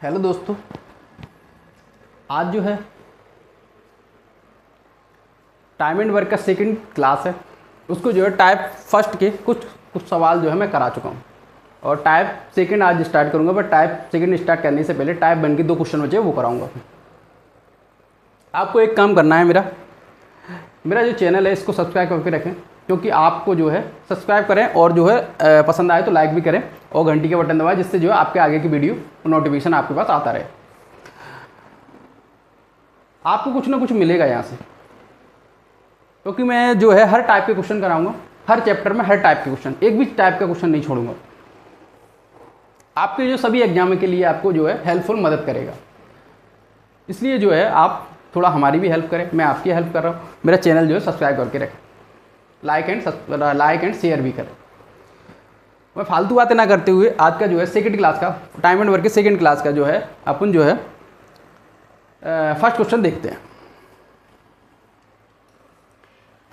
Hello दोस्तों, आज जो है टाइम एंड वर्क का सेकंड क्लास है। उसको जो है टाइप फर्स्ट के कुछ सवाल जो है मैं करा चुका हूँ और टाइप सेकंड आज स्टार्ट करूँगा। बट टाइप सेकंड स्टार्ट करने से पहले टाइप वन के 2 क्वेश्चन बचे वो कराऊँगा। आपको एक काम करना है, मेरा जो चैनल है इसको सब्सक्राइब करके रखें, क्योंकि आपको जो है सब्सक्राइब करें और जो है पसंद आए तो लाइक भी करें और घंटी के बटन दबाएं, जिससे जो है आपके आगे की वीडियो नोटिफिकेशन आपके पास आता रहे। आपको कुछ ना कुछ मिलेगा यहाँ से, क्योंकि मैं जो है हर टाइप के क्वेश्चन कराऊंगा। हर चैप्टर में हर टाइप के क्वेश्चन, एक भी टाइप का क्वेश्चन नहीं छोड़ूंगा। आपके जो सभी एग्जाम के लिए आपको जो है हेल्पफुल मदद करेगा। इसलिए जो है आप थोड़ा हमारी भी हेल्प करें, मैं आपकी हेल्प कर रहा हूँ। मेरा चैनल जो है सब्सक्राइब करके रखें, लाइक एंड शेयर भी करें। मैं फालतू बातें ना करते हुए आज का जो है सेकंड क्लास का टाइम एंड वर्क के सेकंड क्लास का जो है अपन जो है फर्स्ट क्वेश्चन देखते हैं।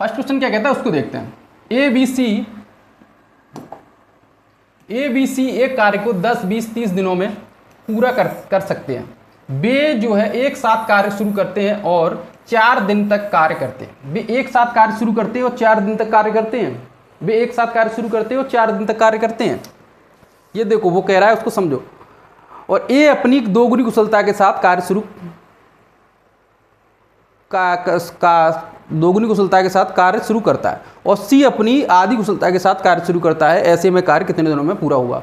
फर्स्ट क्वेश्चन क्या कहता है उसको देखते हैं। ए बी सी एक कार्य को 10, 20, 30 दिनों में पूरा कर सकते हैं। वे जो है एक साथ कार्य शुरू करते हैं और 4 दिन तक कार्य करते हैं। वे एक साथ कार्य शुरू करते हैं और 4 दिन तक कार्य करते हैं। वे एक साथ कार्य शुरू करते हैं और 4 दिन तक कार्य करते हैं। ये देखो वो कह रहा है, उसको समझो। और ए अपनी दोगुनी कुशलता के साथ कार्य शुरू दोगुनी कुशलता के साथ कार्य शुरू करता है और सी अपनी आधी कुशलता के साथ कार्य शुरू करता है। ऐसे में कार्य कितने दिनों में पूरा हुआ?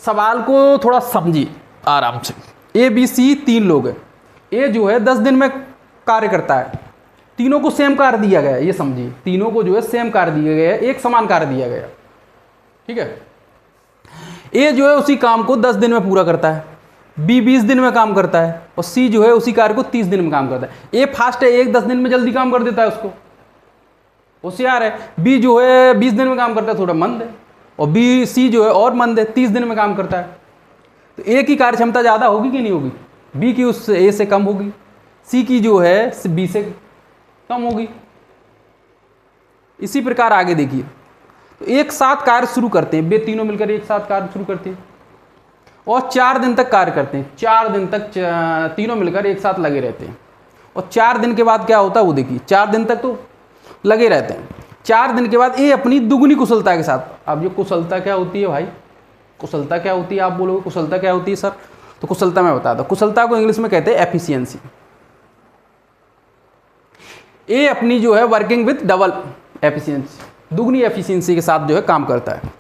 सवाल को थोड़ा समझिए आराम से। ए बी सी 3 लोग हैं। ए जो है 10 दिन में कार्य करता है। तीनों को सेम कार्य दिया गया है, ये समझिए। तीनों को जो है सेम कार्य दिया गया है, एक समान कार्य दिया गया। ठीक है। ए जो है उसी काम को 10 दिन में पूरा करता है, बी 20 दिन में काम करता है और सी जो है उसी कार्य को 30 दिन में काम करता है। ए फास्ट है, एक 10 दिन में जल्दी काम कर देता है, उसको होशियार है। बी जो है 20 दिन में काम करता है, थोड़ा मंद है। और बी सी जो है और मंद है, 30 दिन में काम करता है। तो ए की कार्य क्षमता ज़्यादा होगी कि नहीं होगी? बी की उस ए से कम होगी, सी की जो है बी से कम होगी। इसी प्रकार आगे देखिए, तो एक साथ कार्य शुरू करते हैं। वे तीनों मिलकर एक साथ कार्य शुरू करते हैं और 4 दिन तक कार्य करते हैं। 4 दिन तक तीनों मिलकर एक साथ लगे रहते हैं और 4 दिन के बाद क्या होता है वो देखिए। 4 दिन तक तो लगे रहते हैं। 4 दिन के बाद ए अपनी दुगुनी कुशलता के साथ। अब ये कुशलता क्या होती है भाई? कुशलता क्या होती है? आप बोलोगे कुशलता क्या होती है सर? तो कुशलता मैं बताता हूं। कुशलता को इंग्लिश में कहते हैं एफिशिएंसी। ए अपनी जो है वर्किंग विद डबल एफिशिएंसी, दुगनी एफिशिएंसी के साथ जो है काम करता है।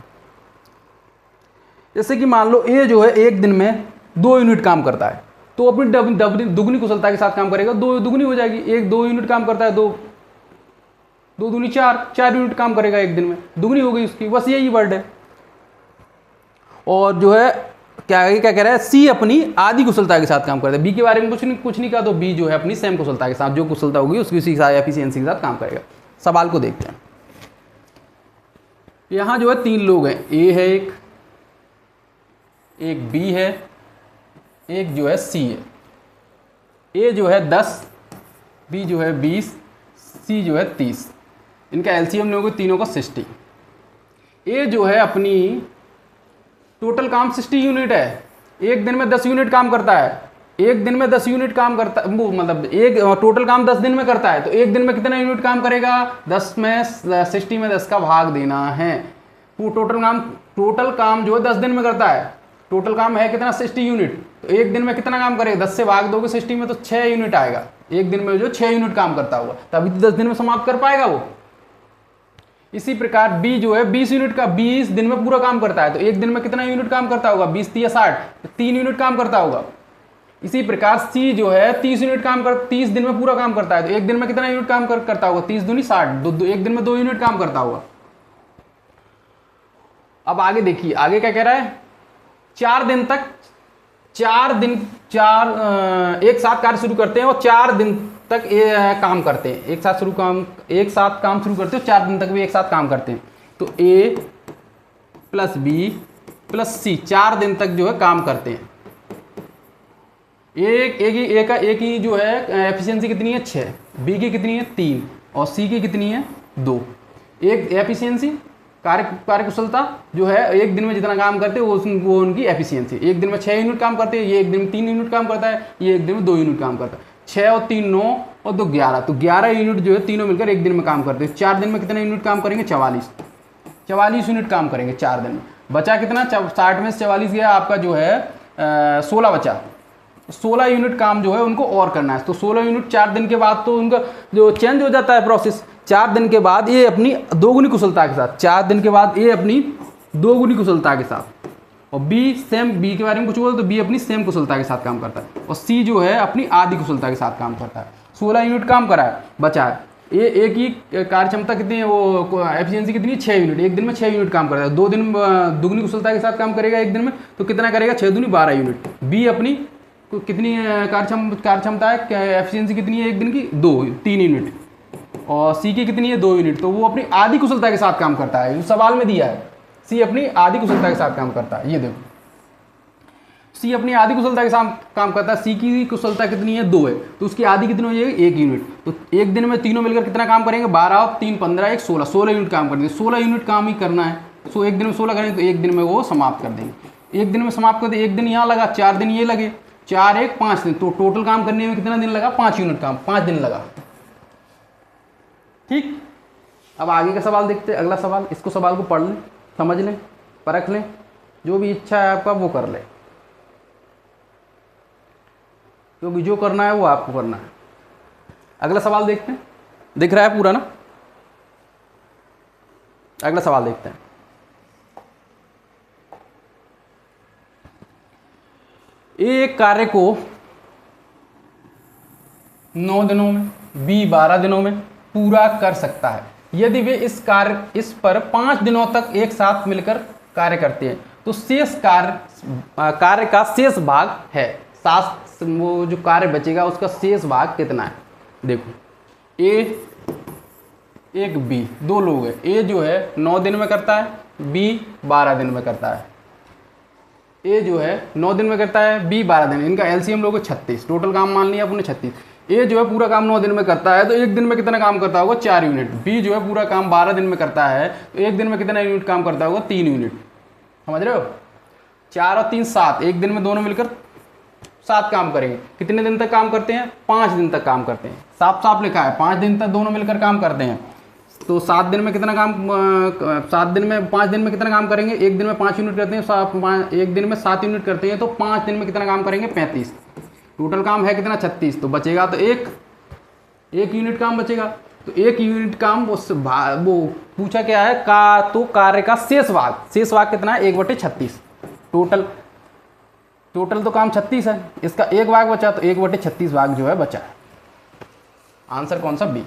जैसे कि मान लो ए जो है एक दिन में 2 यूनिट काम करता है, तो अपनी दुगनी कुशलता के साथ काम करेगा, 2 दुगनी हो जाएगी। एक 2 यूनिट काम करता है, 2 दूनी 4 यूनिट काम करेगा एक दिन में, दुगनी हो गई उसकी। बस यही वर्ड है। और जो है क्या कह रहा है, सी अपनी आधी कुशलता के साथ काम करता है। बी के बारे में कुछ नहीं कहा, तो बी जो है अपनी सेम कुशलता के साथ, जो कुशलता होगी उसकी उसी एफिशिएंसी के साथ काम करेगा। सवाल को देखते हैं। यहाँ जो है 3 लोग हैं। ए है एक बी है, एक जो है सी है। ए जो है 10, बी जो है 20, सी जो है 30। इनका एलसीएम लोगे तीनों का 60। ए जो है अपनी टोटल काम 60 यूनिट है। एक दिन में 10 यूनिट काम करता है। एक दिन में 10 यूनिट काम करता, मतलब एक टोटल काम 10 दिन में करता है, तो एक दिन में कितना यूनिट काम करेगा? 10 में 60 में 10 का भाग देना है। वो टोटल काम जो है 10 दिन में करता है। टोटल काम है कितना? 60 यूनिट। तो एक दिन में कितना काम करेगा? 10 से भाग दोगे 60 में तो 6 यूनिट आएगा। एक दिन में जो 6 यूनिट काम करता होगा, तभी तो 10 दिन में समाप्त कर पाएगा वो। इसी प्रकार बी जो है 20 यूनिट का 20 दिन में पूरा काम करता है, तो एक दिन में कितना यूनिट काम करता होगा? 20 3 60, तो 3 यूनिट काम करता होगा। इसी प्रकार सी जो है 30 यूनिट 30 दिन में पूरा काम करता है, तो एक दिन में कितना यूनिट काम करता होगा? 30 दूनी 60, एक दिन में 2 यूनिट काम करता होगा। अब आगे देखिए, आगे क्या कह रहा है? 4 दिन एक साथ कार्य शुरू करते हैं और 4 दिन तक काम करते हैं। एक साथ काम शुरू करते हैं, 4 दिन तक भी एक साथ काम करते हैं। तो ए प्लस बी प्लस सी 4 दिन तक जो है काम करते हैं। ए की जो है एफिशिएंसी कितनी है? 6, बी की कितनी है? 3 और सी की कितनी है? 2। एक एफिशिएंसी कार्यकुशलता जो है एक दिन में जितना काम करते हैं वो उनकी एफिशिएंसी। एक दिन में 6 यूनिट काम करते हैं, ये एक दिन में 3 यूनिट काम करता है, ये एक दिन में 2 यूनिट काम करता है। 6 और 3 9 और 2 11, तो 11 यूनिट जो है तीनों मिलकर एक दिन में काम करते हैं। 4 दिन में कितने यूनिट काम करेंगे? 44 यूनिट काम करेंगे 4 दिन में। बचा कितना? 60 में से 44 गया आपका जो है 16 बचा। 16 यूनिट काम जो है उनको और करना है। तो 16 यूनिट 4 दिन के बाद तो उनका जो चेंज हो जाता है प्रोसेस। 4 दिन के बाद ये अपनी दोगुनी कुशलता के साथ, 4 दिन के बाद ये अपनी दोगुनी कुशलता के साथ, और बी के बारे में कुछ बोल तो बी अपनी सेम कुशलता के साथ काम करता है, और सी जो है अपनी आधी कुशलता के साथ काम करता है। 16 यूनिट काम करा है, बचा है ये एक ही कार्य क्षमता कितनी है, वो एफिशिएंसी कितनी है? 6 यूनिट। एक दिन में 6 यूनिट काम करता है। 2 दिन दुगनी कुशलता के साथ काम करेगा एक दिन में, तो कितना करेगा? 6 दूनी 12 यूनिट। बी अपनी कितनी कार्य क्षमता है, एफिशिएंसी कितनी है एक दिन की? 3 यूनिट। और सी की कितनी है? 2 यूनिट। तो वो अपनी आधी कुशलता के साथ काम करता है, सवाल में दिया है। सी अपनी आधी कुशलता के साथ काम करता है। ये देखो, सी अपनी आधी कुशलता के साथ काम करता है। सी की कुशलता कितनी है? 2 है, तो उसकी आधी कितनी हो जाएगी? 1 यूनिट। तो एक दिन में तीनों मिलकर कितना काम करेंगे? 12 और 3 15 1 16 यूनिट काम करेंगे। 16 यूनिट काम ही करना है। सो एक दिन में 16 करेंगे तो एक दिन में वो समाप्त कर देंगे। एक दिन में समाप्त कर दे, एक दिन यहाँ लगा, 4 दिन ये लगे, 4 1 5 दिन, तो टोटल काम करने में कितना दिन लगा? 5 यूनिट काम, 5 दिन लगा। ठीक, अब आगे का सवाल देखते हैं। अगला सवाल, इसको सवाल को पढ़ लें, समझ लें, परख लें, जो भी इच्छा है आपका वो कर लें, क्योंकि जो करना है वो आपको करना है। अगला सवाल देखते हैं, दिख रहा है पूरा ना? अगला सवाल देखते हैं। एक कार्य को 9 दिनों में, बी 12 दिनों में पूरा कर सकता है। यदि वे इस पर 5 दिनों तक एक साथ मिलकर कार्य करते हैं तो शेष कार्य का शेष भाग है, वो जो कार्य बचेगा उसका शेष भाग कितना है? देखो, ए एक बी, 2 लोग हैं। ए जो है 9 दिन में करता है, बी 12 दिन में करता है। ए जो है 9 दिन में करता है, बी 12 दिन। इनका एलसीएम लोगे 36, टोटल काम मान लिया अपने 36। ए जो है पूरा काम 9 दिन में करता है, तो एक दिन में कितना काम करता होगा? 4 यूनिट। बी जो है पूरा काम 12 दिन में करता है, तो एक दिन में कितना यूनिट काम करता होगा? 3 यूनिट। समझ रहे हो? 4 और 3 7, एक दिन में दोनों मिलकर 7 काम करेंगे। कितने दिन तक काम करते हैं? 5 दिन तक काम करते हैं। साफ साफ लिखा है 5 दिन तक दोनों मिलकर काम करते हैं। तो 7 दिन में कितना काम, 7 दिन में 5 दिन में कितना काम करेंगे? एक दिन में 5 यूनिट करते हैं, एक दिन में 7 यूनिट करते हैं, तो 5 दिन में कितना काम करेंगे? 35। टोटल काम है कितना? 36। तो बचेगा तो एक यूनिट काम बचेगा। तो 1 यूनिट काम वो पूछा क्या है का, तो कार्य का शेष भाग कितना है? 1/36। टोटल तो काम 36 है, इसका 1 भाग बचा, तो 1/36 भाग जो है बचा है। आंसर कौन सा? बी।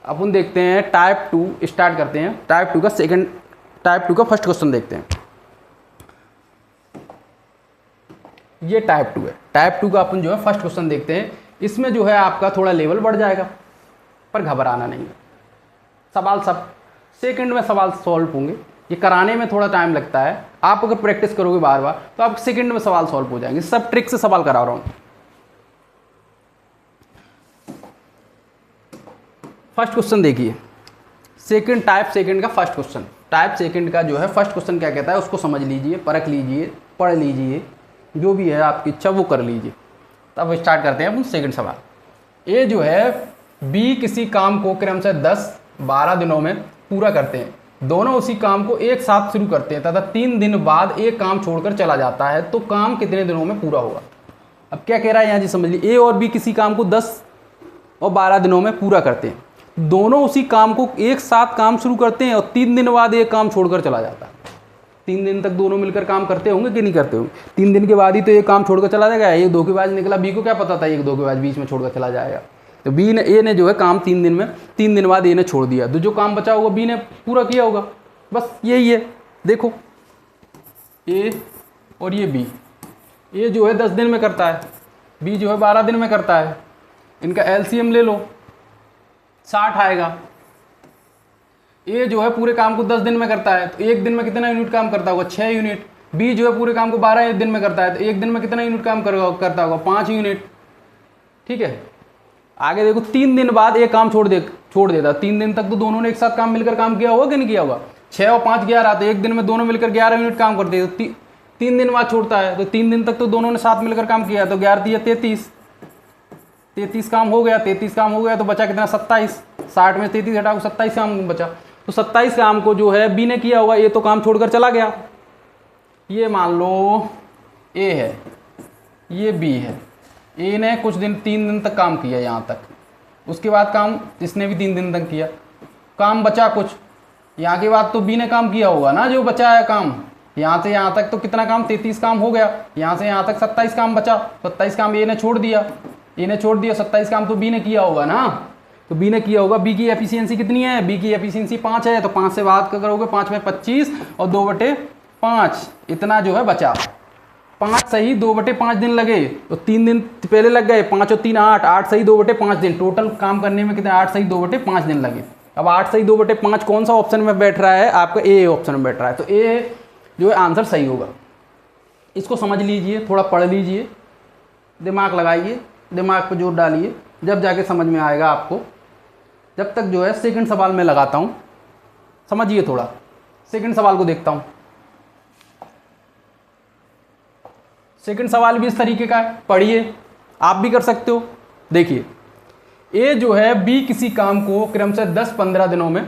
अपन देखते हैं टाइप 2, स्टार्ट करते हैं। टाइप 2 का फर्स्ट क्वेश्चन देखते हैं। ये टाइप 2 है। टाइप 2 का अपन जो है फर्स्ट क्वेश्चन देखते हैं। इसमें जो है आपका थोड़ा लेवल बढ़ जाएगा, पर घबराना नहीं है। सवाल सब सेकंड में सवाल सॉल्व होंगे। ये कराने में थोड़ा टाइम लगता है, आप अगर प्रैक्टिस करोगे बार बार तो आप सेकंड में सवाल सॉल्व हो जाएंगे। सब ट्रिक से सवाल करा रहा हूँ। फर्स्ट क्वेश्चन देखिए, टाइप सेकंड का फर्स्ट क्वेश्चन। टाइप सेकंड का जो है फर्स्ट क्वेश्चन क्या कहता है उसको समझ लीजिए, परख लीजिए, पढ़ लीजिए, जो भी है आपकी इच्छा वो कर लीजिए। तब स्टार्ट करते हैं अपन सेकंड सवाल। ए जो है बी किसी काम को क्रमशः 10-12 दिनों में पूरा करते हैं। दोनों उसी काम को एक साथ शुरू करते हैं तथा 3 दिन बाद एक काम छोड़कर चला जाता है, तो काम कितने दिनों में पूरा होगा? अब क्या कह रहा है यहाँ जी, समझ लीजिए। ए और बी किसी काम को 10 और 12 दिनों में पूरा करते हैं। दोनों उसी काम को एक साथ काम शुरू करते हैं और 3 दिन बाद एक काम छोड़कर चला जाता है। 3 दिन तक दोनों मिलकर काम करते होंगे कि नहीं करते होंगे? 3 दिन के बाद ही तो एक काम छोड़कर चला जाएगा। एक धोखेबाज निकला, बी को क्या पता था एक धोखेबाज बीच में छोड़कर चला जाएगा। तो ए ने जो है काम 3 दिन में, 3 दिन बाद ए ने छोड़ दिया, तो जो काम बचा होगा बी ने पूरा किया होगा। बस यही है। देखो ए और ये बी, ए जो है 10 दिन में करता है, बी जो है 12 दिन में करता है। इनका एलसीएम ले लो, 60 आएगा। ए जो है पूरे काम को 10 दिन में करता है, तो एक दिन में कितना यूनिट काम करता होगा? 6 यूनिट। बी जो है पूरे काम को 12 दिन में करता है, तो एक दिन में कितना यूनिट काम करता होगा? 5 यूनिट। ठीक है, आगे देखो 3 दिन बाद एक काम छोड़ देता। 3 दिन तक तो दोनों ने एक साथ काम मिलकर काम किया होगा कि नहीं किया होगा? 6 और 5 11, तो एक दिन में दोनों मिलकर 11 यूनिट काम करते हैं, तो 3 दिन बाद छोड़ता है, तो 3 दिन तक तो दोनों ने साथ मिलकर काम किया, तो 11 या 33 काम हो गया, 33 काम हो गया, तो बचा कितना 27। 60 में 33 हटाओ 27 काम बचा, तो 27 काम को जो है बी ने किया होगा, ये तो काम छोड़कर चला गया। ये मान लो ए है, ये बी है, ए ने कुछ दिन 3 दिन तक काम किया यहाँ तक, उसके बाद काम इसने भी 3 दिन तक किया, काम बचा कुछ, यहाँ के बाद तो बी ने काम किया होगा ना, जो बचा है काम यहाँ से यहाँ तक, तो कितना काम 33 काम हो गया, यहाँ से यहाँ तक 27 काम बचा, 27 काम ए ने छोड़ दिया, 27 काम तो बी ने किया होगा ना, तो बी ने किया होगा। बी की एफिशिएंसी कितनी है, बी की एफिशिएंसी 5 है, तो 5 से बात करोगे, 5 में 25 और 2/5 इतना जो है बचा, 5 सही 2/5 दिन लगे, तो 3 दिन पहले लग गए, 5 और 3 8, 8 सही 2/5 दिन, टोटल काम करने में कितने 8 सही 2/5 दिन लगे। अब 8 सही 2/5 कौन सा ऑप्शन में बैठ रहा है, आपका ए ऑप्शन में बैठ रहा है, तो ए जो है आंसर सही होगा। इसको समझ लीजिए, थोड़ा पढ़ लीजिए, दिमाग लगाइए, दिमाग पर जोर डालिए, जब जाके समझ में आएगा आपको। जब तक जो है सेकंड सवाल में लगाता हूँ, समझिए थोड़ा, सेकंड सवाल को देखता हूँ। सेकंड सवाल भी इस तरीके का है, पढ़िए, आप भी कर सकते हो। देखिए, ए जो है बी किसी काम को क्रमशः 10-15 दिनों में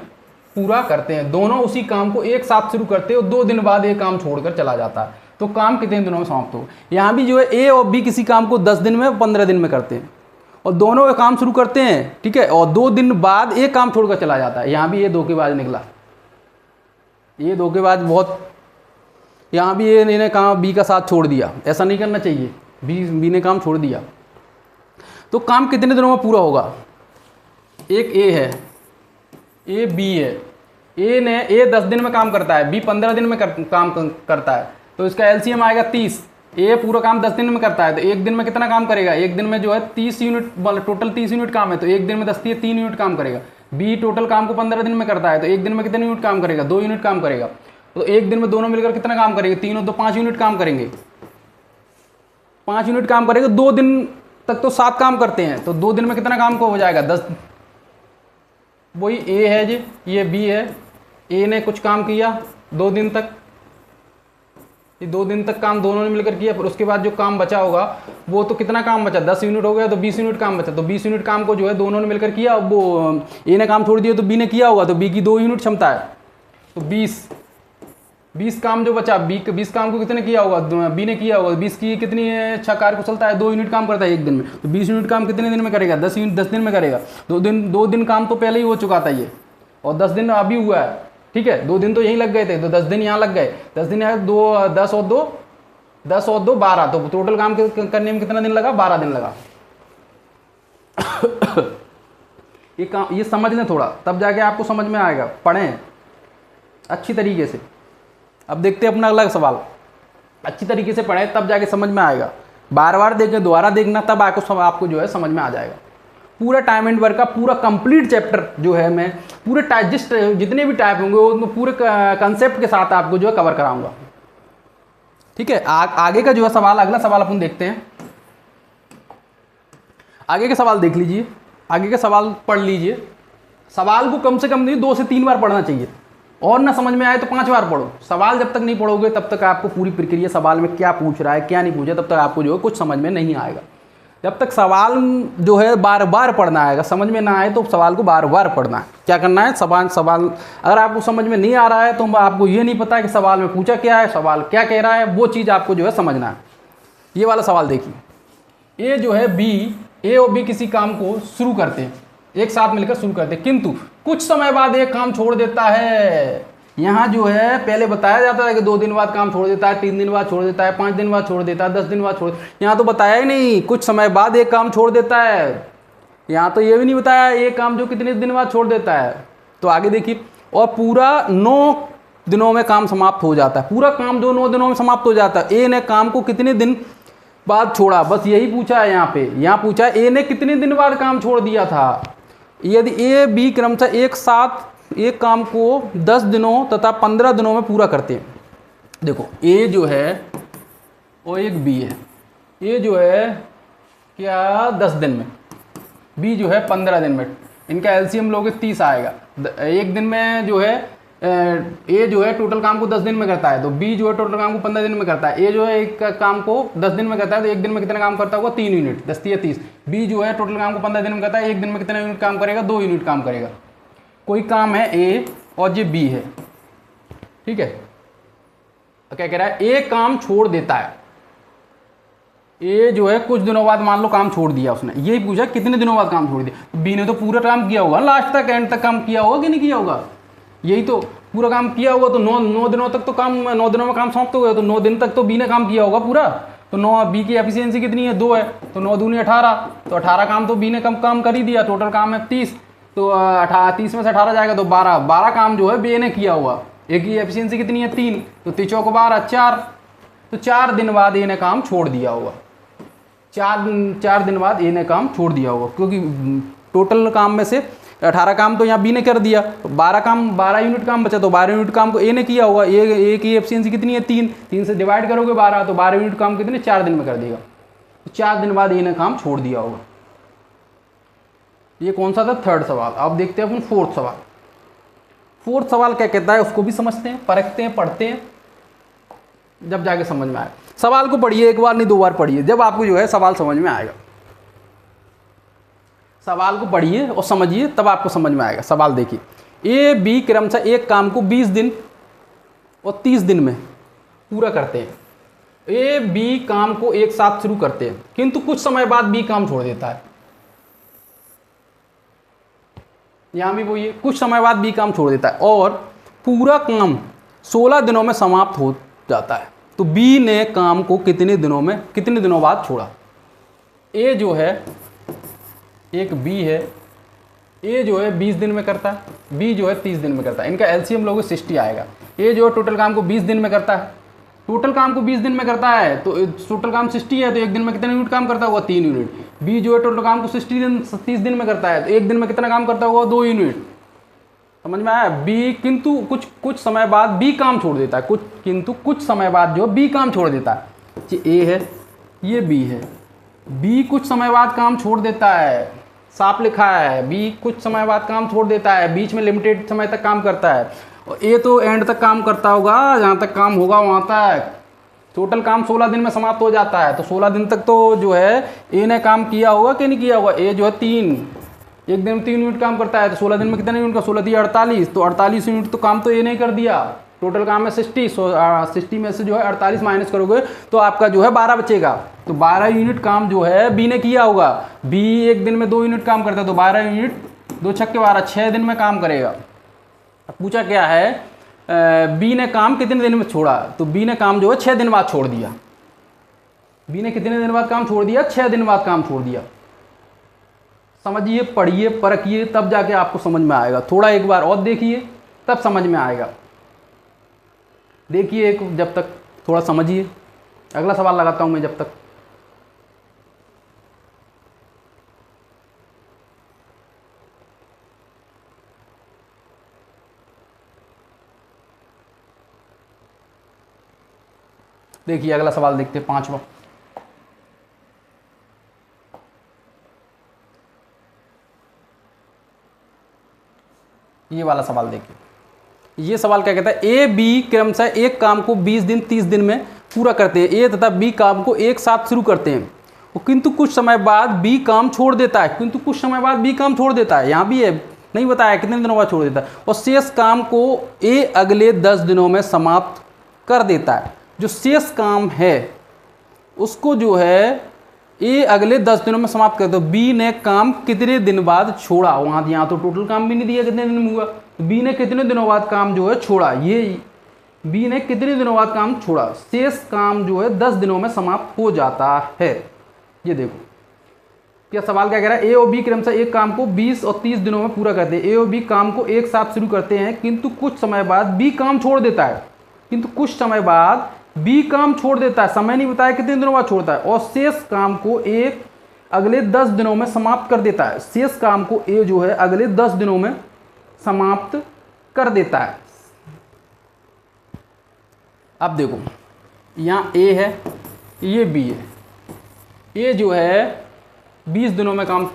पूरा करते हैं, दोनों उसी काम को एक साथ शुरू करते हैं और 2 दिन बाद एक काम छोड़कर चला जाता है, तो काम कितने दिनों में समाप्त हो। यहाँ भी जो है ए और बी किसी काम को 10 दिन में 15 दिन में करते हैं और दोनों काम शुरू करते हैं, ठीक है, और 2 दिन बाद एक काम छोड़कर चला जाता है। यहाँ भी ये धोखेबाज निकला, ये धोखेबाज बहुत, यहाँ भी ए ने काम बी का साथ छोड़ दिया, ऐसा नहीं करना चाहिए, बी ने काम छोड़ दिया। तो काम कितने दिनों में पूरा होगा, एक ए है, ए बी है, ए 10 दिन में काम करता है, बी 15 दिन में काम करता है, तो इसका एलसीएम आएगा 30। ए पूरा काम 10 दिन में करता है, तो एक दिन में कितना काम करेगा, एक दिन में जो है 30 यूनिट, टोटल 30 यूनिट काम है, तो एक दिन में 10 3 यूनिट काम करेगा। बी टोटल काम को 15 दिन में करता है, तो एक दिन में कितने यूनिट काम करेगा, 2 यूनिट काम करेगा, तो एक दिन में दोनों मिलकर कितना काम करेंगे, 3 और 2 5 यूनिट काम करेंगे, 5 यूनिट काम करेंगे। 2 दिन तक तो 7 काम करते हैं, तो 2 दिन में कितना काम को हो जाएगा 10। वही ए है जी, ये बी है, ए ने कुछ काम किया 2 दिन तक, ये 2 दिन तक काम दोनों ने मिलकर किया, फिर उसके बाद जो काम बचा होगा वो तो कितना काम बचा, 10 यूनिट हो गया, तो 20 यूनिट काम बचा, तो 20 यूनिट काम को जो है दोनों ने मिलकर किया। वो ए ने काम छोड़ दिया तो बी ने किया होगा, तो बी की 2 यूनिट क्षमता है, तो 20 काम जो बचा, 20 काम को कितने किया होगा, बी ने किया होगा, 20 की कितनी अच्छा कार्य कुशलता है, 2 यूनिट काम करता है एक दिन में, तो 20 यूनिट काम कितने दिन में करेगा, 10 दिन में करेगा। 2 दिन काम तो पहले ही हो चुका था ये, और 10 दिन अभी हुआ है, ठीक है, 2 दिन तो यहीं लग गए थे, तो 10 दिन यहाँ लग गए, 10 दिन यहाँ 10 और 2 12, तो टोटल काम करने में कितना दिन लगा, 12 दिन लगा। ये काम ये समझ लें थोड़ा, तब जाके आपको समझ में आएगा, पढ़ें अच्छी तरीके से। अब देखते हैं अपना अगला सवाल, अच्छी तरीके से पढ़ें तब जाके समझ में आएगा, बार बार देखें, दोबारा देखना, तब आपको जो है समझ में आ जाएगा। पूरा टाइम एंड वर्क का पूरा कंप्लीट चैप्टर जो है मैं पूरे जितने भी टाइप होंगे वो पूरे कंसेप्ट के साथ आपको जो है कवर कराऊंगा, ठीक है। आगे का जो है सवाल, अगला सवाल अपन देखते हैं। आगे का सवाल देख लीजिए, आगे का सवाल पढ़ लीजिए। सवाल को कम से कम नहीं 2 से 3 बार पढ़ना चाहिए, और ना समझ में आए तो 5 बार पढ़ो। सवाल जब तक नहीं पढ़ोगे तब तक आपको पूरी प्रक्रिया, सवाल में क्या पूछ रहा है क्या नहीं पूछा, तब तक आपको जो है कुछ समझ में नहीं आएगा। जब तक सवाल जो है बार बार पढ़ना आएगा, समझ में ना आए तो सवाल को बार बार पढ़ना है। क्या करना है, सवाल अगर आपको समझ में नहीं आ रहा है तो आपको ये नहीं पता कि सवाल में पूछा क्या है, सवाल क्या कह रहा है, वो चीज़ आपको जो है समझना है। ये वाला सवाल देखिए, ए जो है ए और बी किसी काम को शुरू करते हैं, एक साथ मिलकर शुरू करते हैं, किंतु कुछ समय बाद एक काम छोड़ देता है। यहाँ जो है पहले बताया जाता है कि 2 दिन बाद काम छोड़ देता है, 3 दिन बाद छोड़ देता है, 5 दिन बाद छोड़ देता है, 10 दिन बाद छोड़, यहाँ तो बताया ही नहीं, कुछ समय बाद एक काम छोड़ देता है। यहाँ तो ये भी नहीं बताया एक काम जो कितने दिन बाद छोड़ देता है। तो आगे देखिए, और पूरा 9 दिनों में काम समाप्त हो जाता है, पूरा काम जो 9 दिनों में समाप्त हो जाता है। ए ने काम को कितने दिन बाद छोड़ा, बस यही पूछा है यहाँ पे। यहाँ पूछा है ए ने कितने दिन बाद काम छोड़ दिया था। यदि ए बी क्रमशः एक साथ एक काम को 10 दिनों तथा 15 दिनों में पूरा करते हैं। देखो ए जो है और एक बी है, ए जो है क्या 10 दिन में, बी जो है 15 दिन में, इनका एलसीएम लोगे 30 आएगा। एक दिन में जो है ए जो है टोटल काम को 10 दिन में करता है, तो बी जो है टोटल काम को 15 दिन में करता है। ए जो है एक काम को 10 दिन में करता है, तो एक दिन में कितना काम करता होगा, 3 यूनिट, 10 या 30। बी जो है टोटल काम को 15 दिन में करता है, एक दिन में कितना यूनिट काम करेगा, 2 यूनिट काम करेगा। कोई काम है ए और ये बी है, ठीक है, तो क्या कह रहा है, ए काम छोड़ देता है। ए जो है कुछ दिनों बाद मान लो काम छोड़ दिया उसने, यही पूछा कितने दिनों बाद काम छोड़ दिया, तो बी ने तो पूरा काम किया होगा, लास्ट तक एंड तक काम किया होगा कि नहीं किया होगा, यही तो पूरा काम किया होगा, तो 9 दिनों तक तो काम, 9 दिनों में काम समाप्त हो गया, तो 9 दिन तक तो बी ने काम किया होगा पूरा। तो 9 बी की एफिशिएंसी कितनी है, 2 है, तो 9 दूनी 18, तो 18 काम तो बी ने कम काम कर ही दिया, टोटल काम है 30, तो 30 में से 18 जाएगा तो 12 काम जो है बी ने किया हुआ। ए की एफिशिएंसी कितनी है, 3, तो 3 चौक 12, 4, तो 4 दिन बाद ए ने काम छोड़ दिया होगा, 4 दिन बाद ए ने काम छोड़ दिया होगा, क्योंकि टोटल काम में से 18 काम तो यहाँ बी ने कर दिया, तो 12 यूनिट काम बचा, तो 12 यूनिट काम को ए ने किया होगा। ए की एफिशिएंसी कितनी है, 3 से डिवाइड करोगे 12, तो 12 यूनिट काम कितने, 4 दिन में कर देगा, तो 4 दिन बाद ए ने काम छोड़ दिया होगा। ये कौन सा था, थर्ड सवाल। अब देखते हैं अपन फोर्थ सवाल। फोर्थ सवाल क्या कहता है उसको भी समझते हैं, परखते हैं, पढ़ते हैं, जब जाके समझ में आए। सवाल को पढ़िए, एक बार नहीं 2 बार पढ़िए, जब आपको जो है सवाल समझ में आएगा। सवाल को पढ़िए और समझिए, तब आपको समझ में आएगा। सवाल देखिए, ए बी क्रमशः एक काम को 20 दिन और 30 दिन में पूरा करते हैं। ए बी काम को एक साथ शुरू करते हैं, किंतु कुछ समय बाद बी काम छोड़ देता है। यहां भी वही है, कुछ समय बाद बी काम छोड़ देता है और पूरा काम 16 दिनों में समाप्त हो जाता है। तो बी ने काम को कितने दिनों बाद छोड़ा। ए जो है, एक बी है, ए जो है 20 दिन में करता है, बी जो है 30 दिन में करता है। इनका एलसीएम लोगों 60 आएगा। ए जो है टोटल काम को 20 दिन में करता है, टोटल काम को 20 दिन में करता है, तो टोटल काम 60 है, तो एक दिन में कितने यूनिट काम करता होगा, 3 यूनिट। बी जो है टोटल काम को 30 दिन में करता है, तो एक दिन में कितना काम करता होगा, 2 यूनिट। समझ में आया। बी किंतु कुछ समय बाद बी काम छोड़ देता है, किंतु कुछ समय बाद जो बी काम छोड़ देता है। ये ए है, ये बी है, बी कुछ समय बाद काम छोड़ देता है, साफ लिखा है, बी कुछ समय बाद काम छोड़ देता है, बीच में लिमिटेड समय तक काम करता है, और ए तो एंड तक काम करता होगा, जहाँ तक काम होगा वहाँ तक। टोटल काम 16 दिन में समाप्त हो जाता है, तो 16 दिन तक तो जो है ए ने काम किया होगा कि नहीं किया होगा। ए जो है एक दिन में 3 यूनिट काम करता है, तो 16 दिन में कितने यूनिट का, 16 दिया 48, तो 48 यूनिट तो काम तो ए ने कर दिया। टोटल काम है 60 में से जो है 48 माइनस करोगे तो आपका जो है 12 बचेगा, तो 12 यूनिट काम जो है बी ने किया होगा। बी एक दिन में 2 यूनिट काम करता है, तो 12 यूनिट 2 छक्के 12, 6 दिन में काम करेगा। पूछा क्या है, बी ने काम कितने दिन में छोड़ा, तो बी ने काम जो है 6 दिन बाद छोड़ दिया। बी ने कितने दिन बाद काम छोड़ दिया, 6 दिन बाद काम छोड़ दिया। समझिए, पढ़िए, परखिए, तब जाके आपको समझ में आएगा। थोड़ा एक बार और देखिए, तब समझ में आएगा। देखिए जब तक थोड़ा समझिए, अगला सवाल लगाता हूं मैं जब तक। देखिए अगला सवाल देखते हैं, 5वां। ये वाला सवाल देखिए। ये सवाल क्या कहता है, ए बी क्रमशः एक काम को 20 दिन 30 दिन में पूरा करते हैं। ए तथा बी काम को एक साथ शुरू करते हैं, किंतु कुछ समय बाद बी काम छोड़ देता है। किंतु कुछ समय बाद बी काम छोड़ देता है, यहाँ भी है, नहीं बताया कितने दिनों बाद छोड़ देता है। और शेष काम को ए अगले 10 दिनों में समाप्त कर देता है। जो शेष काम है उसको जो है ए अगले 10 दिनों में समाप्त कर दो। बी ने काम कितने दिन बाद छोड़ा, वहाँ यहाँ तो टोटल काम भी नहीं दिया कितने दिन में हुआ, तो बी ने कितने दिनों बाद काम जो है छोड़ा। ये बी ने कितने दिनों बाद काम छोड़ा, शेष काम जो है 10 दिनों में समाप्त हो जाता है। ये देखो क्या सवाल क्या कह रहा है, ए और बी क्रमशः एक काम को 20 और 30 दिनों में पूरा करते हैं। ए और बी काम को एक साथ शुरू करते हैं, किंतु कुछ समय बाद बी काम छोड़ देता है। किंतु कुछ समय बाद बी काम छोड़ देता है, समय नहीं बताया कितने दिनों बाद छोड़ता है, और शेष काम को एक अगले 10 दिनों में समाप्त कर देता है। शेष काम को ए जो है अगले 10 दिनों में समाप्त कर देता है। अब देखो यहाँ ए है, ये बी है। ए जो है 20 दिनों में काम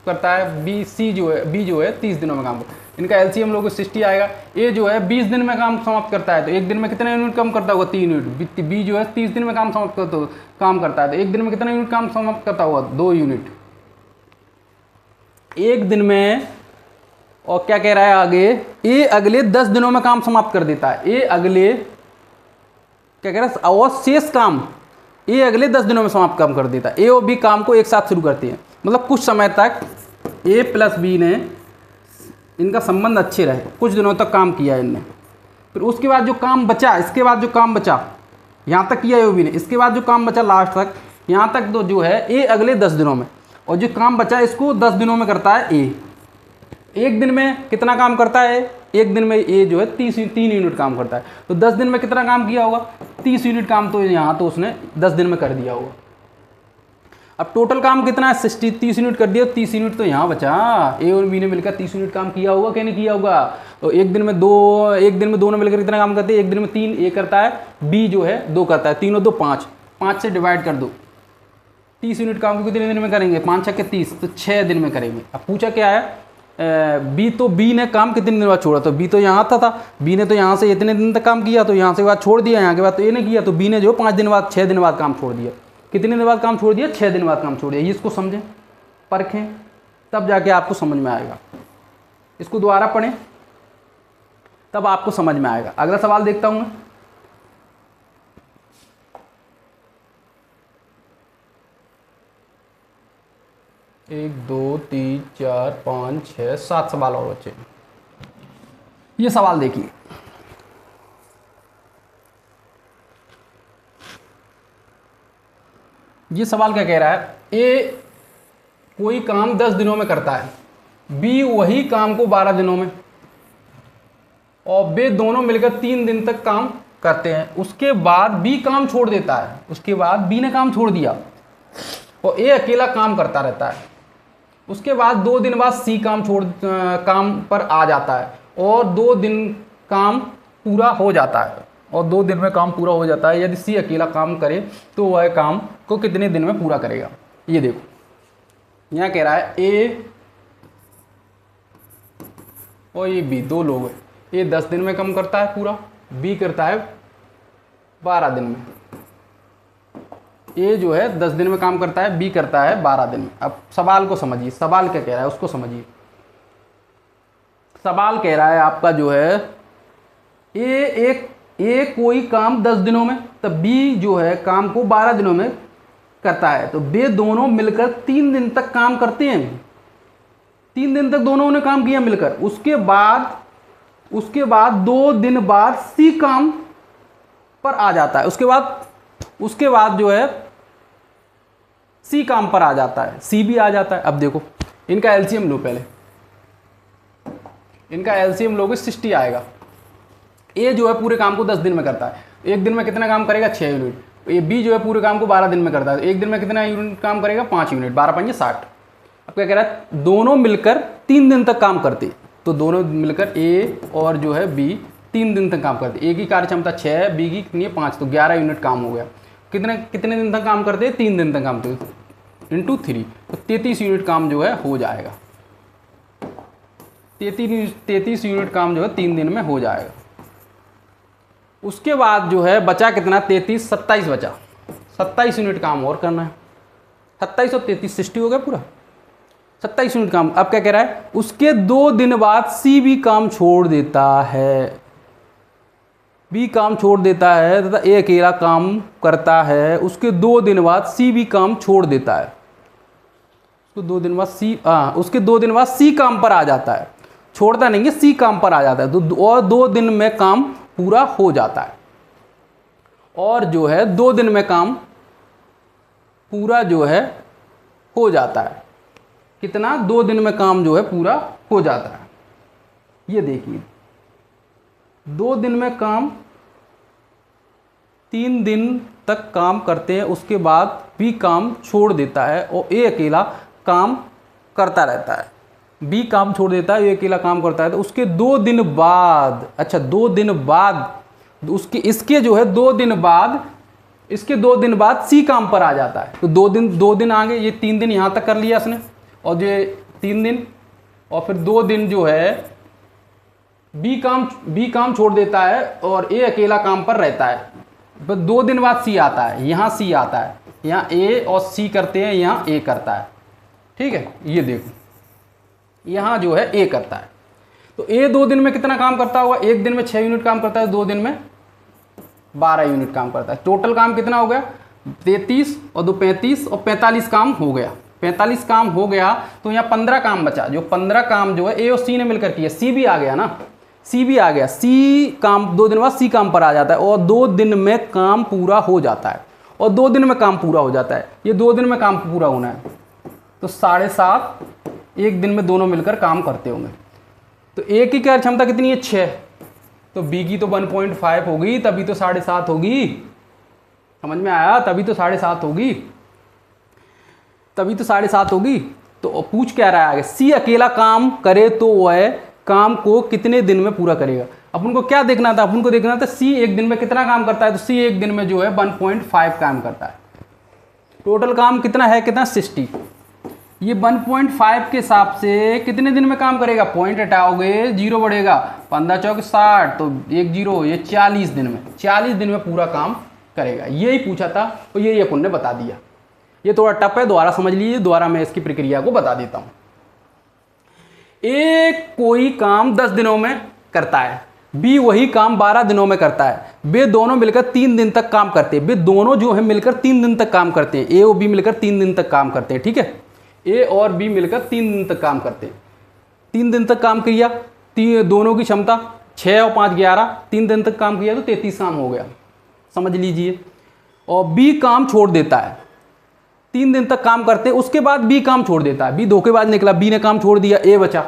करता है, बी जो है 30 दिनों में काम करता है। इनका एलसीएम लोगों को 60 आएगा। ए जो है 20 दिन में काम समाप्त करता है, तो एक दिन में कितना यूनिट काम करता होगा, 3 यूनिट। बी जो है 30 दिन में काम समाप्त करता है, तो एक दिन में कितना यूनिट काम समाप्त करता होगा, 2 यूनिट एक दिन में। और क्या कह रहा है आगे, ए अगले 10 दिनों में काम समाप्त कर देता है। ए अगले क्या कह रहा है, और शेष काम ए अगले 10 दिनों में समाप्त काम कर देता है। ए और बी काम को एक साथ शुरू करती है, मतलब कुछ समय तक ए प्लस बी ने इनका संबंध अच्छे रहे, कुछ दिनों तक काम किया इनने। फिर उसके बाद जो काम बचा, इसके बाद जो काम बचा यहाँ तक किया ए और बी ने, इसके बाद जो काम बचा लास्ट तक यहाँ तक, तो जो है ए अगले 10 दिनों में, और जो काम बचा इसको 10 दिनों में करता है ए। एक दिन में कितना काम करता है, एक दिन में ए जो है 3 यूनिट काम करता है, तो 10 दिन में कितना काम किया होगा, 30 यूनिट काम तो यहाँ तो उसने 10 दिन में कर दिया होगा। अब टोटल काम कितना है, 30 यूनिट कर दिया, 30 यूनिट तो यहाँ बचा। ए और बी ने मिलकर 30 यूनिट काम किया होगा, क्या नहीं किया होगा। तो एक दिन में दोनों मिलकर कितना काम करते हैं, एक दिन में 3 ए करता है, बी जो है 2 करता है, 3 और 2 5, 5 से डिवाइड कर दो। 30 यूनिट काम को कितने दिन में करेंगे, 5 6 30, तो 6 दिन में करेंगे। अब पूछा क्या है, बी ने काम कितने दिन बाद छोड़ा, तो बी तो यहाँ था बी ने तो यहाँ से इतने दिन तक काम किया, तो यहाँ से बाद छोड़ दिया, यहाँ के बाद तो ए ने किया, तो बी ने जो 5 दिन बाद 6 दिन बाद काम छोड़ दिया। कितने दिन बाद काम छोड़ दिया, 6 दिन बाद काम छोड़ दिया। ये इसको समझें, परखें, तब जाके आपको समझ में आएगा। इसको दोबारा पढ़ें तब आपको समझ में आएगा। अगला सवाल देखता हूँ मैं। एक 2 3 4 5 6 7 सवाल और बचे। ये सवाल देखिए, ये सवाल क्या कह रहा है, ए कोई काम 10 दिनों में करता है, बी वही काम को 12 दिनों में, और वे दोनों मिलकर 3 दिन तक काम करते हैं। उसके बाद बी काम छोड़ देता है, उसके बाद बी ने काम छोड़ दिया और ए अकेला काम करता रहता है। उसके बाद 2 दिन बाद सी काम पर आ जाता है, और 2 दिन काम पूरा हो जाता है, और 2 दिन में काम पूरा हो जाता है। यदि सी अकेला काम करे तो वह काम को कितने दिन में पूरा करेगा। ये देखो यहाँ कह रहा है ए और ये बी, 2 लोग हैं। ए 10 दिन में काम करता है पूरा, बी करता है 12 दिन में। ए जो है 10 दिन में काम करता है, बी करता है 12 दिन में। अब सवाल को समझिए, सवाल क्या कह रहा है उसको समझिए। सवाल कह रहा है आपका जो है ए कोई काम 10 दिनों में, तब बी जो है काम को 12 दिनों में करता है, तो वे दोनों मिलकर 3 दिन तक काम करते हैं। 3 दिन तक दोनों ने काम किया मिलकर। उसके बाद 2 दिन बाद सी काम पर आ जाता है। उसके बाद जो है सी काम पर आ जाता है, सी भी आ जाता है। अब देखो इनका एलसीएम लो, पहले इनका एलसीएम लोगे 60 आएगा। ए जो है पूरे काम को 10 दिन में करता है, एक दिन में कितना काम करेगा, 6 यूनिट। ये बी जो है पूरे काम को 12 दिन में करता है, एक दिन में कितना यूनिट काम करेगा, 5 यूनिट। 12 5 60। अब क्या कह रहा है, दोनों मिलकर 3 दिन तक काम करते, तो दोनों मिलकर ए और जो है बी 3 दिन तक काम करते। ए की कार्य क्षमता 6 है, बी की कितनी है, 5, तो 11 यूनिट काम हो गया। कितने दिन तक काम करते हैं, 3 दिन तक काम करते, इंटू 3, तो 33 यूनिट काम जो है हो जाएगा। 33 यूनिट काम जो है 3 दिन में हो जाएगा। उसके बाद जो है बचा कितना, 33 27 बचा, 27 यूनिट काम और करना है। 27 और 33 60 हो गया पूरा, 27 यूनिट काम। अब क्या कह रहा है, उसके 2 दिन बाद सी भी काम छोड़ देता है, बी काम छोड़ देता है तथा ए अकेला काम करता है। उसके 2 दिन बाद सी भी काम छोड़ देता है। उसके 2 दिन बाद सी काम पर आ जाता है, छोड़ता नहीं है, सी काम पर आ जाता है, तो और 2 दिन में काम पूरा हो जाता है। और जो है 2 दिन में काम पूरा जो है हो जाता है। कितना, 2 दिन में काम जो है पूरा हो जाता है। ये देखिए 2 दिन में काम, 3 दिन तक काम करते हैं, उसके बाद बी काम छोड़ देता है और ए अकेला काम करता रहता है। बी काम छोड़ देता है, ए अकेला काम करता है। तो उसके 2 दिन बाद, अच्छा 2 दिन बाद उसके इसके जो है 2 दिन बाद, इसके 2 दिन बाद सी काम पर आ जाता है। तो 2 दिन आ गए, ये 3 दिन यहाँ तक कर लिया इसने, और जो 3 दिन, और फिर 2 दिन जो है बी काम छोड़ देता है और ए अकेला काम पर रहता है। बस 2 दिन बाद सी आता है, यहाँ सी आता है, यहाँ ए और सी करते हैं, यहाँ ए करता है। ठीक है, ये देखो यहाँ जो है ए करता है। तो ए 2 दिन में कितना काम करता होगा? 1 दिन में 6 यूनिट काम करता है, 2 दिन में 12 यूनिट काम करता है। टोटल काम कितना हो गया? 33 और 2 35 और 45 काम हो गया। 45 काम हो गया तो यहाँ 15 काम बचा। जो 15 काम जो है ए और सी ने मिलकर किया। सी भी आ गया ना, सी भी आ गया। सी काम 2 दिन बाद सी काम पर आ जाता है और 2 दिन में काम पूरा हो जाता है, और 2 दिन में काम पूरा हो जाता है। ये 2 दिन में काम पूरा होना है तो 7.5 1 दिन में दोनों मिलकर काम करते होंगे। तो ए की कार्य क्षमता कितनी है? 6। तो बी की तो 1.5 होगी, तभी तो 7.5 होगी। समझ में आया? तभी तो 7.5 होगी, तभी तो 7.5 होगी। तो पूछ क्या रहा है आगे? सी अकेला काम करे तो वह काम को कितने दिन में पूरा करेगा? अपन को क्या देखना था? अपन को देखना था सी 1 दिन में कितना काम करता है। तो सी 1 दिन में जो है 1.5 काम करता है। टोटल काम कितना है? कितना? 60। ये 1.5 के हिसाब से कितने दिन में काम करेगा? पॉइंट हटाओगे 0 बढ़ेगा, 15 चौक 60, तो 1 0, ये 40 दिन में, 40 दिन में पूरा काम करेगा। यही पूछा था और यही अपन ने बता दिया। ये थोड़ा टफ है, दोबारा समझ लीजिए, दोबारा मैं इसकी प्रक्रिया को बता देता हूँ। ए कोई काम 10 दिनों में करता है, बी वही काम 12 दिनों में करता है। वे दोनों मिलकर 3 दिन तक काम करते हैं। वे दोनों जो है मिलकर 3 दिन तक काम करते हैं। ए और बी मिलकर 3 दिन तक काम करते हैं। ठीक है, ए और बी मिलकर 3 दिन तक काम करते हैं। 3 दिन तक काम किया, दोनों की क्षमता 6 और 5 11, 3 दिन तक काम किया तो 33 काम हो गया, समझ लीजिए। और बी काम छोड़ देता है, 3 दिन तक काम करते हैं, उसके बाद बी काम छोड़ देता है। बी धोखेबाज निकला, बी ने काम छोड़ दिया, ए बचा।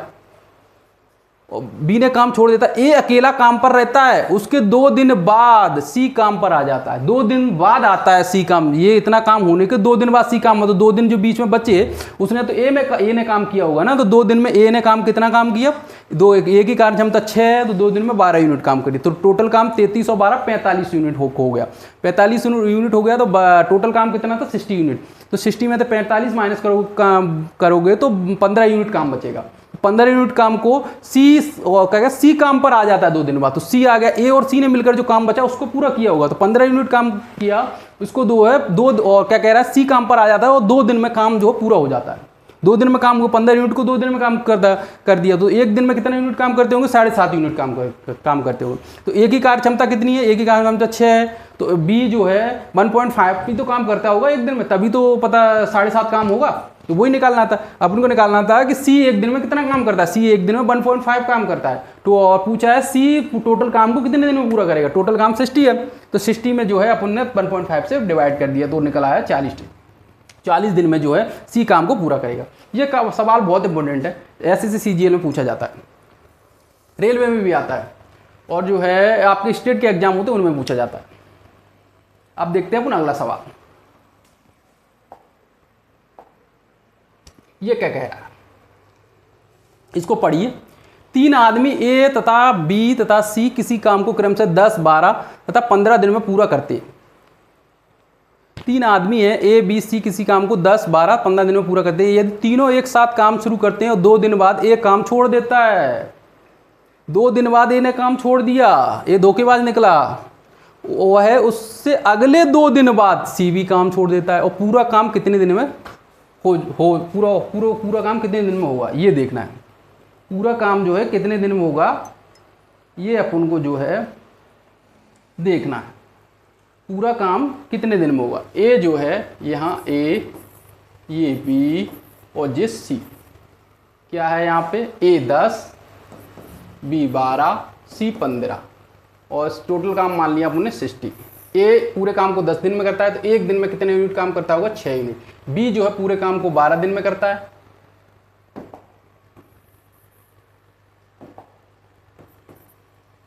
बी ने काम छोड़ देता, ए अकेला काम पर रहता है। उसके 2 दिन बाद सी काम पर आ जाता है। 2 दिन बाद आता है सी काम। ये इतना काम होने के 2 दिन बाद सी काम, मतलब 2 दिन जो बीच में बचे उसने तो ए ने काम किया होगा ना। तो 2 दिन में ए ने काम कितना काम किया? ए की कार्य क्षमता 6 है, तो 2 दिन में 12 यूनिट काम करी। तो टोटल काम 33 और 12 45 यूनिट हो गया। 45 यूनिट हो गया तो टोटल काम कितना था? 60 यूनिट। तो 60 में तो 45 माइनस करोगे तो 15 यूनिट काम बचेगा। 15 यूनिट काम को सी काम पर आ जाता है 2 दिन बाद। तो सी आ गया, ए और सी ने मिलकर जो काम बचा उसको पूरा किया होगा। तो 15 यूनिट काम किया, उसको 2 और क्या कह रहा है? सी काम पर आ जाता है और 2 दिन में काम जो पूरा हो जाता है। 2 दिन में काम को 15 यूनिट को 2 दिन में काम कर दिया। तो 1 दिन में कितने यूनिट काम करते होंगे? 7.5 यूनिट काम करते होंगे। तो ए की कार्य क्षमता कितनी है? ए की कार्य क्षमता 6 है। तो बी जो है 1.5 भी तो काम करता होगा 1 दिन में, तभी तो पता 7.5 काम होगा। तो वही निकालना था अपन को। निकालना था कि सी 1 दिन में कितना काम करता है। सी 1 दिन में 1.5 काम करता है। तो और पूछा है सी टोटल काम को कितने दिन में पूरा करेगा। टोटल काम 60 है, तो 60 में जो है अपन ने 1.5 से डिवाइड कर दिया तो निकला है 40 दिन में जो है सी काम को पूरा करेगा। ये सवाल बहुत इंपॉर्टेंट है, SSC CGL में पूछा जाता है, रेलवे में भी आता है, और जो है आपके स्टेट के एग्जाम होते हैं उनमें पूछा जाता है। अब देखते हैं अपन अगला सवाल। ये क्या कह रहा है, इसको पढ़िए। 3 आदमी ए तथा बी तथा सी किसी काम को क्रमशः 10, 12 तथा 15 दिन में पूरा करते हैं। 3 आदमी है, ए बी सी, किसी काम को 10, 12, 15 दिन में पूरा करते हैं। यदि तीनों एक साथ काम शुरू करते हैं और 2 दिन बाद ए काम छोड़ देता है, 2 दिन बाद ए ने काम छोड़ दिया, ए धोखेबाज निकला, वह उससे अगले 2 दिन बाद सी भी काम छोड़ देता है, और पूरा काम कितने दिन में पूरा काम कितने दिन में होगा ये देखना है। पूरा काम जो है कितने दिन में होगा ये अपन को जो है देखना है। पूरा काम कितने दिन में होगा। ए जो है यहाँ ए, ये बी और ये सी, क्या है यहाँ पे? ए 10, बी 12, सी 15, और टोटल काम मान लिया अपन ने 60। ए पूरे काम को 10 दिन में करता है, तो 1 दिन में कितने यूनिट काम करता होगा? 6 यूनिट। बी जो है पूरे काम को 12 दिन में करता है,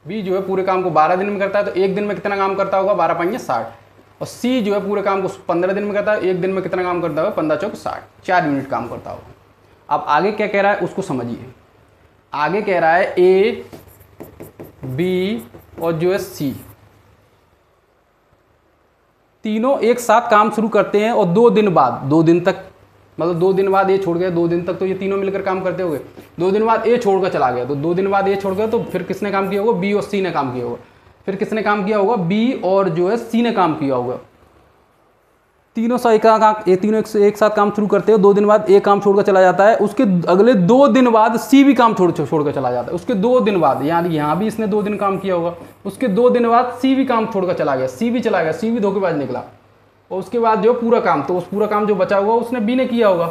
बी जो है पूरे काम को 12 दिन में करता है, तो 1 दिन में कितना काम करता होगा? 12 5 60। और सी जो है पूरे काम को 15 दिन में करता है, 1 दिन में कितना काम करता होगा? 15 चौक 60, 4 यूनिट काम करता होगा। अब आगे क्या कह रहा है उसको समझिए। आगे कह रहा है ए, बी और जो है सी तीनों एक साथ काम शुरू करते हैं और 2 दिन बाद, 2 दिन तक मतलब 2 दिन बाद ए छोड़ गया, 2 दिन तक तो ये तीनों मिलकर काम करते होंगे, 2 दिन बाद ए छोड़कर चला गया, तो 2 दिन बाद ए छोड़ गया, तो फिर किसने काम किया होगा, बी और सी ने काम किया होगा। फिर किसने काम किया होगा, बी और जो है सी ने काम किया होगा। तीनों एक साथ काम शुरू करते हो, 2 दिन बाद ए काम छोड़कर चला जाता है, उसके अगले 2 दिन बाद सी भी काम छोड़कर चला जाता है, उसके 2 दिन बाद, यानी यहाँ भी इसने 2 दिन काम किया होगा, उसके 2 दिन बाद सी भी काम छोड़कर चला गया, सी भी चला गया, सी भी धोखेबाज निकला, और उसके बाद जो पूरा काम, तो उस पूरा काम जो बचा हुआ उसने बी ने किया होगा।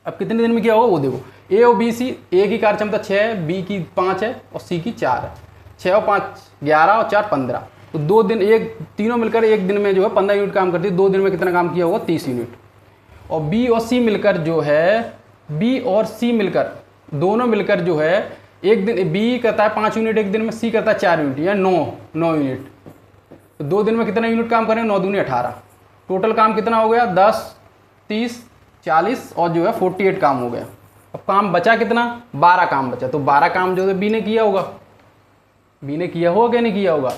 अब कितने दिन में किया होगा वो देखो, ए और बी सी, ए की कार्य क्षमता 6 है, बी की 5 है और सी की 4 है, 6 और 5 11 और 4 15, तो 2 दिन, तीनों मिलकर एक दिन में जो है 15 यूनिट काम करती है, 2 दिन में कितना काम किया होगा, 30 यूनिट। और बी और सी मिलकर जो है, बी और सी मिलकर दोनों मिलकर जो है एक दिन, बी करता है 5 यूनिट एक दिन में, सी करता है 4 यूनिट या 9 यूनिट, तो 2 दिन में कितना यूनिट काम करें, 9 दूनी 18, टोटल काम कितना हो गया, 10 30 40 और जो है 48 काम हो गया। अब काम बचा कितना, 12 काम बचा, तो 12 काम जो है बी ने किया होगा, बी ने किया होगा क्या नहीं किया होगा,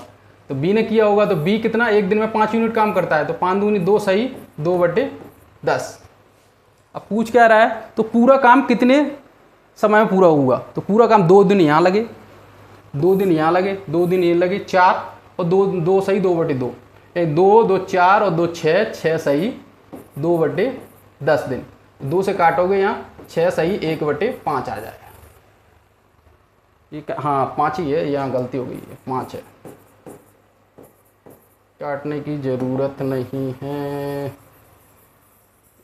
तो बी ने किया होगा, तो बी कितना एक दिन में 5 यूनिट काम करता है, तो 5 दूनी 2 सही 2/10। अब पूछ क्या रहा है, तो पूरा काम कितने समय में पूरा होगा, तो पूरा काम 2 दिन यहाँ लगे, 2 दिन यहाँ लगे, 2 दिन ये लगे, 4 और 2 सही 2/2, 2 2 4 और 2 6, 6 सही 2/10 दिन, 2 से काटोगे यहाँ 6 सही 1/5 आ जाएगा। ये हाँ 5 ही है, यहाँ गलती हो गई है, 5 है, काटने की ज़रूरत नहीं है,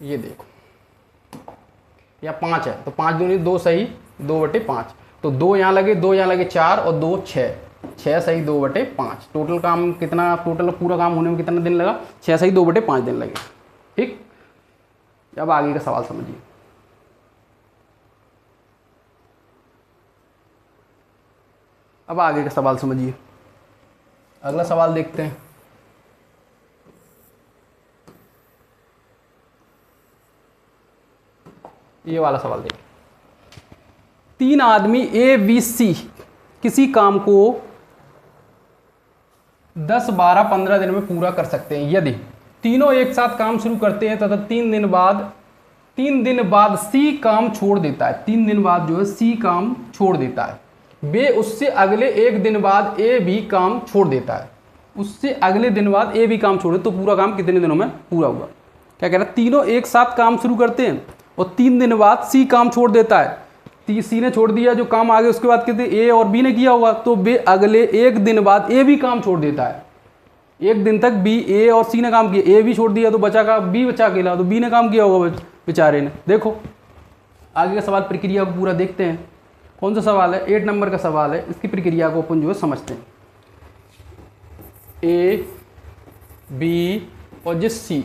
ये देखो या 5 है, तो 5 दूनी 2 सही 2/5, तो 2 यहाँ लगे, 2 यहाँ लगे 4 और 2 6, 6 सही 2/5, टोटल काम कितना, टोटल पूरा काम होने में कितना दिन लगा, 6 सही 2/5 दिन लगे। ठीक, अब आगे का सवाल समझिए। अब आगे का सवाल समझिए, अगला सवाल देखते हैं। ये वाला सवाल देखिए, 3 आदमी ए बी सी किसी काम को 10 12 15 दिन में पूरा कर सकते हैं यदि तीनों एक साथ काम शुरू करते हैं तथा 3 दिन बाद सी काम छोड़ देता है, 3 दिन बाद जो है सी काम छोड़ देता है, वे उससे अगले 1 दिन बाद ए भी काम छोड़ देता है, उससे अगले दिन बाद ए भी काम छोड़े, तो पूरा काम कितने दिनों में पूरा हुआ। क्या कह रहा है, तीनों एक साथ काम शुरू करते हैं और 3 दिन बाद सी काम छोड़ देता है, सी ने छोड़ दिया जो काम आगे, उसके बाद कहते ए और बी ने किया होगा, तो वे अगले 1 दिन बाद ए भी काम छोड़ देता है। 1 दिन तक बी, ए और सी ने काम किया, ए भी छोड़ दिया तो बचा का बी बचा अकेला, तो बी ने काम किया होगा बेचारे ने। देखो आगे का सवाल प्रक्रिया को पूरा देखते हैं, कौन सा सवाल है, 8 नंबर का सवाल है, इसकी प्रक्रिया को अपन जो है समझते हैं। ए बी और जिस सी,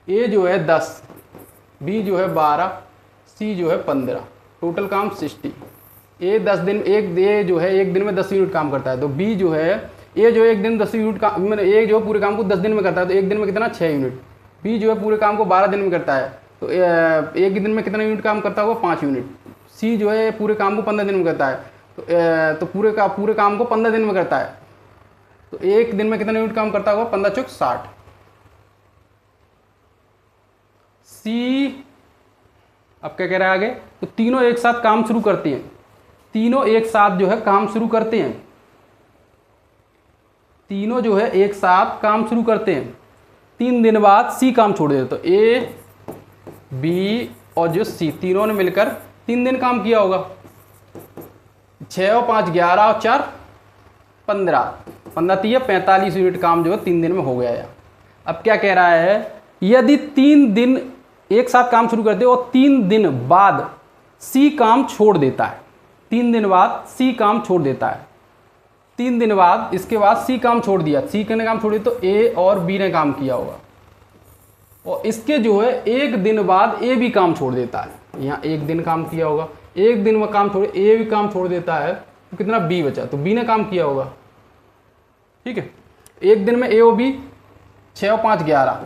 ए जो है 10, बी जो है 12, सी जो है 15, टोटल काम 60। ए 10 दिन, ए जो है 1 दिन में 10 यूनिट काम करता है, तो बी जो है, ए जो है 1 दिन 10 यूनिट काम, मैंने ए जो है पूरे काम को 10 दिन में करता है, तो 1 दिन में कितना 6 यूनिट, बी जो है पूरे काम को 12 दिन में करता है, तो 1 दिन में कितना यूनिट काम करता होगा 5 यूनिट, सी जो है पूरे काम को 15 दिन में करता है, तो पूरे काम को 15 दिन में करता है, तो 1 दिन में कितना यूनिट काम करता होगा 15 चौक 60। सी अब क्या कह रहा है आगे, तो तीनों एक साथ काम शुरू करते हैं, तीनों एक साथ जो है काम शुरू करते हैं, तीनों जो है एक साथ काम शुरू करते हैं, 3 दिन बाद सी काम छोड़ देते, तो ए बी और जो सी तीनों ने मिलकर 3 दिन काम किया होगा, 6 और 5 11 और 4 15, 15 3 45 यूनिट काम जो है 3 दिन में हो गया है। अब क्या कह रहा है, यदि 3 दिन एक साथ काम शुरू करते और 3 दिन बाद सी काम छोड़ देता है, 3 दिन बाद सी काम छोड़ देता है, 3 दिन बाद इसके बाद सी काम छोड़ दिया, सी ने काम छोड़ दिया, तो ए और बी ने काम किया होगा, और इसके जो है 1 दिन बाद ए भी काम छोड़ देता है, यहाँ 1 दिन काम किया होगा, 1 दिन में काम छोड़े ए भी काम छोड़ देता है, तो कितना बी बचा, तो बी ने काम किया होगा। ठीक है, 1 दिन में ए और बी 6 और 5 11,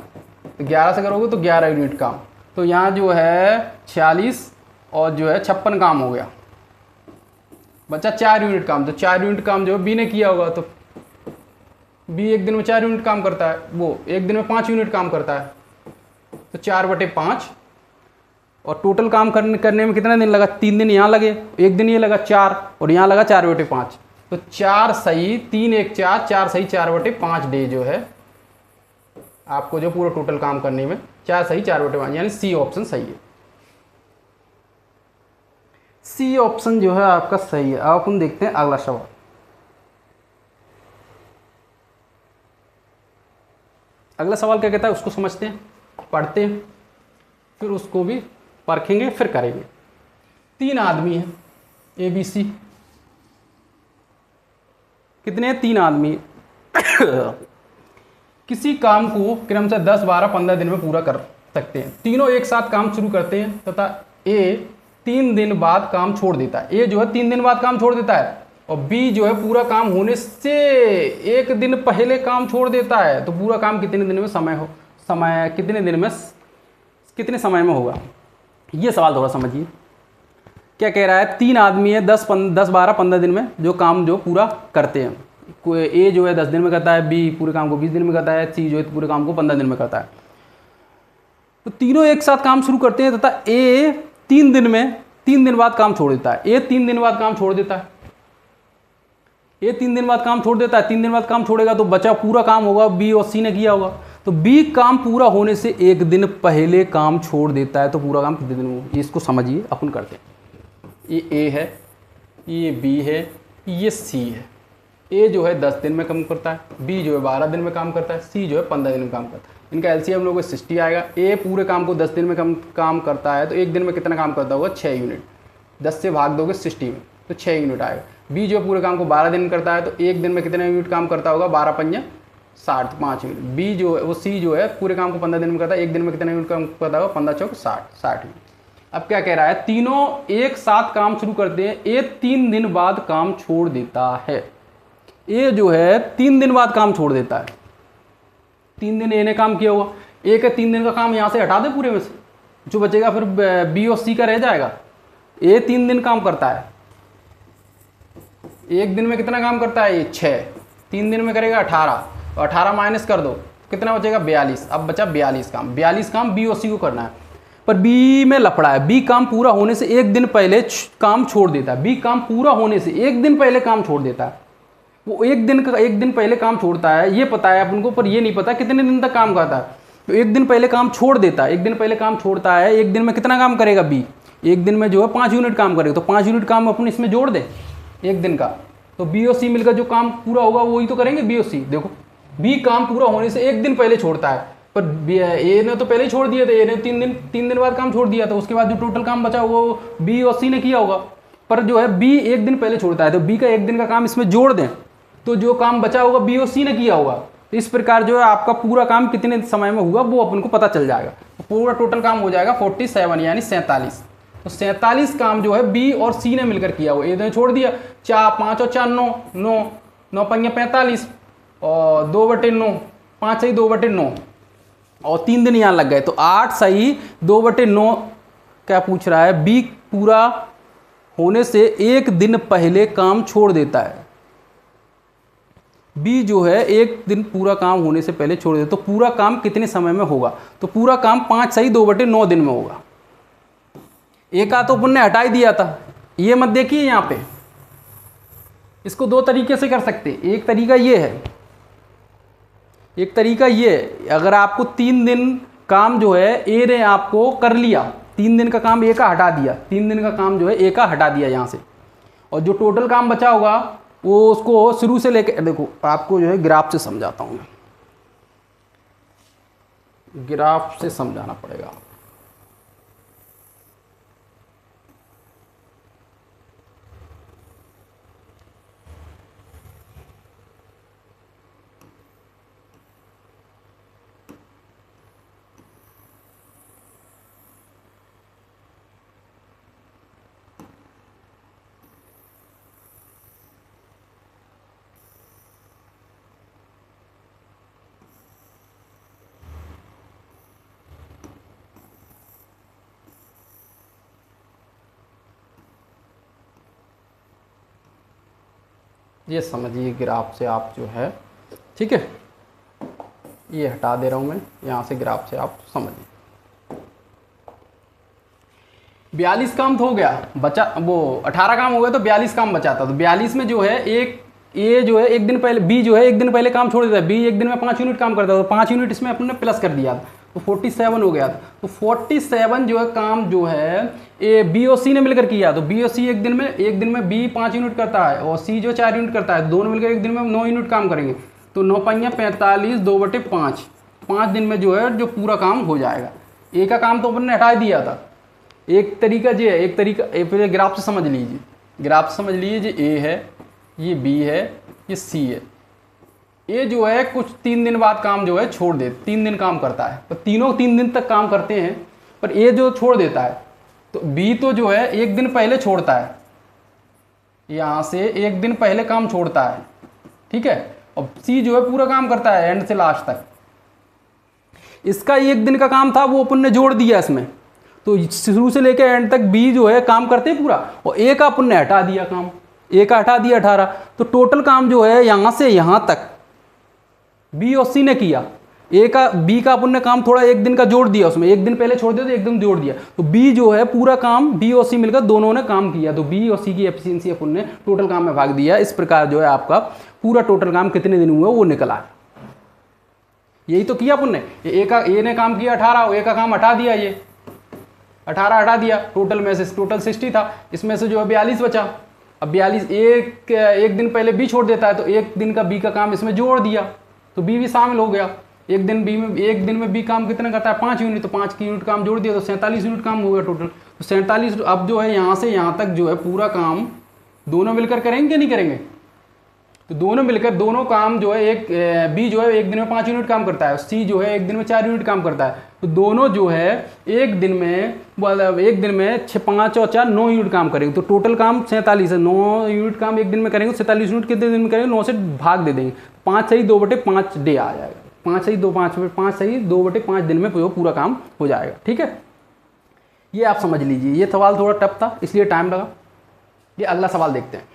तो 11 से करोगे तो 11 यूनिट काम, तो यहाँ जो है 46 और जो है 56 काम हो गया, बचा 4 यूनिट काम, तो 4 यूनिट काम जो है बी ने किया होगा, तो बी 1 दिन में 4 यूनिट काम करता है, वो 1 दिन में 5 यूनिट काम करता है, तो 4/5 और टोटल काम करने में कितना दिन लगा, 3 दिन यहाँ लगे, 1 दिन ये लगा 4, और यहाँ लगा 4/5। तो 4 सही 3 1 4, 4 सही 4/5 डे जो है आपको जो पूरा टोटल काम करने में 4 सही 4/5, यानी सी ऑप्शन सही है। सी ऑप्शन जो है आपका सही है। अब अपन देखते हैं अगला सवाल। अगला सवाल क्या कहता है उसको समझते हैं, पढ़ते हैं, फिर उसको भी परखेंगे, फिर करेंगे। 3 आदमी हैं ABC। कितने हैं, 3 आदमी किसी काम को क्रमशः 10 12 15 दिन में पूरा कर सकते हैं। तीनों एक साथ काम शुरू करते हैं तथा A 3 दिन बाद काम छोड़ देता है। A जो है 3 दिन बाद काम छोड़ देता है, और B जो है पूरा काम होने से 1 दिन पहले काम छोड़ देता है। तो पूरा काम कितने दिन में कितने दिन में कितने समय में होगा, ये सवाल थोड़ा समझिए। क्या कह रहा है, 3 आदमी है 10 12 15 दिन में जो काम जो पूरा करते हैं। कोई A जो है 10 दिन में करता है, B पूरे काम को 20 दिन में करता है, C जो है पूरे काम को 15 दिन में करता है। तो तीनों एक साथ काम शुरू करते हैं तथा A 3 दिन बाद काम छोड़ देता है। A 3 दिन बाद काम छोड़ देता है। A 3 दिन बाद काम छोड़ देता है। 3 दिन बाद काम छोड़ेगा तो बचा पूरा काम होगा B और C ने किया होगा। तो B काम पूरा होने से 1 दिन पहले काम छोड़ देता है। तो पूरा काम कितने दिन में होगा, इसको समझिए, अपन करते हैं। ये A है, ये B है, ये C है। A जो है 10 दिन में काम करता है, B जो है 12 दिन में काम करता है, C जो है 15 दिन में काम करता है। इनका LCM हम लोग को 60 आएगा। A पूरे काम को 10 दिन में काम करता है, तो 1 दिन में कितना काम करता होगा, 6 यूनिट। 10 से भाग दोगे 60 में, तो 6 यूनिट आएगा। B जो पूरे काम को 12 दिन में करता है, तो 1 दिन में कितने यूनिट काम करता होगा, 12 पंजे 60, 5 यूनिट। B जो है C जो है पूरे काम को 15 दिन में करता है, 1 दिन में कितने यूनिट काम करता होगा, 15 चौक 60 यूनिट। अब क्या कह रहा है, तीनों एक साथ काम शुरू करते हैं। A 3 दिन बाद काम छोड़ देता है। A जो है 3 दिन बाद काम छोड़ देता है। 3 दिन A ने काम किया होगा। A के 3 दिन का काम यहाँ से हटा दे पूरे में से, जो बचेगा फिर B और C का रह जाएगा। A 3 दिन काम करता है, 1 दिन में कितना काम करता है, ये 6, 3 दिन में करेगा 18, और 18 माइनस कर दो कितना बचेगा, 42। अब बचा 42 काम। 42 काम B और C को करना है, पर B में लफड़ा है। B काम पूरा होने से 1 दिन पहले काम छोड़ देता है। B काम पूरा होने से 1 दिन पहले काम छोड़ देता है। वो 1 दिन पहले काम छोड़ता है, ये पता है अपन को, पर ये नहीं पता कितने दिन तक काम करता है। तो 1 दिन पहले काम छोड़ देता है, 1 दिन पहले काम छोड़ता है। 1 दिन में कितना काम करेगा B, 1 दिन में जो है 5 यूनिट काम करेगा। तो 5 यूनिट काम अपन इसमें जोड़ दे 1 दिन का, तो B और C मिलकर जो काम पूरा होगा वही तो करेंगे B और C। देखो B काम पूरा होने से 1 दिन पहले छोड़ता है, पर A ने तो पहले ही छोड़ दिया था। A ने 3 दिन बाद काम छोड़ दिया था, उसके बाद जो टोटल काम बचा वो B और C ने किया होगा। पर जो है B 1 दिन पहले छोड़ता है, तो B का 1 दिन का काम इसमें जोड़ दें तो जो काम बचा होगा B और C ने किया होगा। तो इस प्रकार जो है आपका पूरा काम कितने समय में हुआ वो अपन को पता चल जाएगा। तो पूरा टोटल काम हो जाएगा 47, यानी 47। तो 47 काम जो है B और C ने मिलकर किया हुआ। A ने छोड़ दिया, 5 और 4 9, 9 पंगे 45, और 2/9, 5 सही 2/9, और 3 दिन यहाँ लग गए, तो 8 सही 2/9। क्या पूछ रहा है, B पूरा होने से 1 दिन पहले काम छोड़ देता है। B जो है 1 दिन पूरा काम होने से पहले छोड़ देता, तो पूरा काम कितने समय में होगा, तो पूरा काम 5 सही 2/9 दिन में होगा। एक आ तो अपन ने हटा ही दिया था, ये मत देखिए यहाँ पे। इसको 2 तरीके से कर सकते। एक तरीका ये है, एक तरीका ये, अगर आपको 3 दिन काम जो है A ने आपको कर लिया, 3 दिन का काम A का हटा दिया, 3 दिन का काम जो है A का हटा दिया यहाँ से, और जो टोटल काम बचा होगा वो उसको शुरू से लेकर, देखो आपको जो है ग्राफ से समझाता हूँ मैं, ग्राफ से समझाना पड़ेगा। ये समझिए ग्राफ से आप जो है, ठीक है, ये हटा दे रहा हूँ मैं यहाँ से, ग्राफ से आप समझिए। 42 काम तो हो गया, बचा वो 18 काम हो गया तो 42 काम बचा था। तो 42 में जो है एक ए जो है एक दिन पहले, बी जो है एक दिन पहले काम छोड़ देता है, बी एक दिन में 5 यूनिट काम करता है, तो 5 यूनिट इसमें अपने प्लस कर दिया तो 47 हो गया। तो 47 जो है काम जो है ए बी और सी ने मिलकर किया। तो बी और सी एक दिन में बी 5 यूनिट करता है और सी जो 4 यूनिट करता है, दोनों मिलकर एक दिन में 9 यूनिट काम करेंगे। तो 9 पंजा 45, 2/5, 5 दिन में जो है जो पूरा काम हो जाएगा। ए का काम तो अपन ने हटा दिया था। एक तरीका ये है, एक तरीका पहले ग्राफ से समझ लीजिए, ग्राफ से समझ लीजिए, ए है, ये बी है, ये सी है। ए जो है कुछ 3 दिन बाद काम जो है छोड़ दे, 3 दिन काम करता है, तो तीनों 3 दिन तक काम करते हैं, पर ए जो छोड़ देता है। तो बी तो जो है एक दिन पहले छोड़ता है, यहाँ से एक दिन पहले काम छोड़ता है, ठीक है। और सी जो है पूरा काम करता है एंड से लास्ट तक। इसका एक दिन का काम था वो अपन ने जोड़ दिया इसमें, तो शुरू से लेकर एंड तक बी जो है काम करते हैं पूरा, और ए का अपन ने हटा दिया काम, ए का हटा दिया 18। तो टोटल काम जो है यहाँ से यहाँ तक बी और सी ने किया। ए का बी का अपन ने काम थोड़ा एक दिन का जोड़ दिया, उसमें एक दिन पहले छोड़ दिया तो एक दिन जोड़ दिया। तो बी जो है पूरा काम बी और सी मिलकर दोनों ने काम किया, तो बी और सी की एफिशिएंसी अपन ने टोटल काम में भाग दिया। इस प्रकार जो है आपका पूरा टोटल काम कितने दिन हुआ वो निकला। यही तो किया अपन ने। ए ने काम किया 18, ए का काम हटा दिया, ये 18 हटा दिया, टोटल में से टोटल 60 था, इसमें से जो है 42 बचा। अब 42 एक दिन पहले बी छोड़ देता है, तो एक दिन का बी का काम इसमें जोड़ दिया, तो बी भी शामिल हो गया। एक दिन में बी काम कितना करता है 5 यूनिट, तो 5 की यूनिट काम जोड़ दिया, तो 47 यूनिट काम हो गया टोटल। तो 47 अब जो है यहाँ से यहाँ तक जो है पूरा काम दोनों मिलकर करेंगे नहीं करेंगे, तो दोनों मिलकर दोनों काम जो है एक बी जो है एक दिन में 5 यूनिट काम करता है, सी जो है एक दिन में 4 यूनिट काम करता है, तो दोनों जो है एक दिन में 5 और 4 9 यूनिट काम करेंगे। तो टोटल काम 47 है, 9 यूनिट काम एक दिन में करेंगे, 47 यूनिट कितने दिन में करेंगे, 9 से भाग दे देंगे, 5 सही 2/5 डे आ जाएगा, 5 सही 2/5 दिन में पूरा काम हो जाएगा, ठीक है। ये आप समझ लीजिए। ये सवाल थोड़ा टफ था इसलिए टाइम लगा। ये अगला सवाल देखते हैं।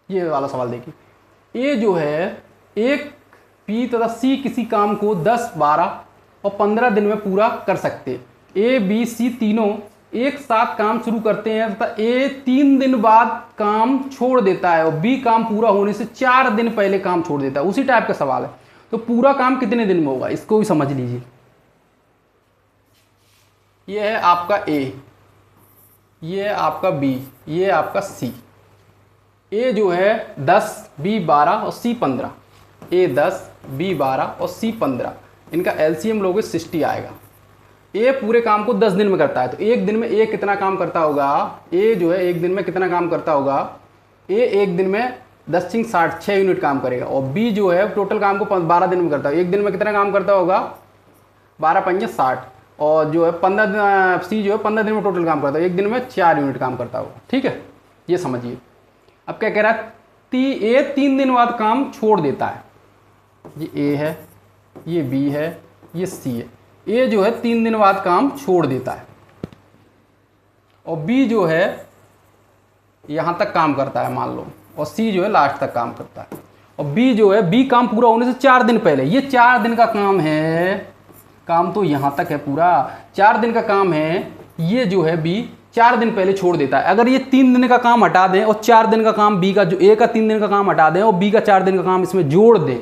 ये वाला सवाल देखिए। ए जो है एक बी तथा सी किसी काम को 10, 12 और 15 दिन में पूरा कर सकते हैं। ए बी सी तीनों एक साथ काम शुरू करते हैं तथा ए 3 दिन बाद काम छोड़ देता है और बी काम पूरा होने से 4 दिन पहले काम छोड़ देता है। उसी टाइप का सवाल है। तो पूरा काम कितने दिन में होगा इसको भी समझ लीजिए। ये है आपका ए, ये है आपका बी, ये है आपका सी। ए जो है 10, बी 12 और सी 15। ए 10, बी 12 और सी 15। इनका एलसीएम लोगे 60 आएगा। ए पूरे काम को 10 दिन में करता है, तो एक दिन में ए कितना काम करता होगा, ए जो है एक दिन में कितना काम करता होगा, ए एक दिन में 10 सिंग 60 6 यूनिट काम करेगा। और बी जो है टोटल काम को 12 दिन में करता है, एक दिन में कितना काम करता होगा 12 पंजे 60। और जो है 15 दिन, सी जो है 15 दिन में टोटल काम करता है, एक दिन में 4 यूनिट काम करता होगा, ठीक है। ये समझिए। अब क्या कह रहा है, ए 3 दिन बाद काम छोड़ देता है। ये ए है, ये बी है, ये सी है। ए जो है 3 दिन बाद काम छोड़ देता है और बी जो है यहां तक काम करता है मान लो, और सी जो है लास्ट तक काम करता है। और बी जो है बी काम पूरा होने से 4 दिन पहले, ये 4 दिन का काम है, काम तो यहां तक है पूरा 4 दिन का काम है। ये जो है बी 4 दिन पहले छोड़ देता है। अगर ये 3 दिन का काम हटा दें और 4 दिन का काम बी का, जो ए का 3 दिन का काम हटा दें और बी का 4 दिन का काम इसमें जोड़ दें,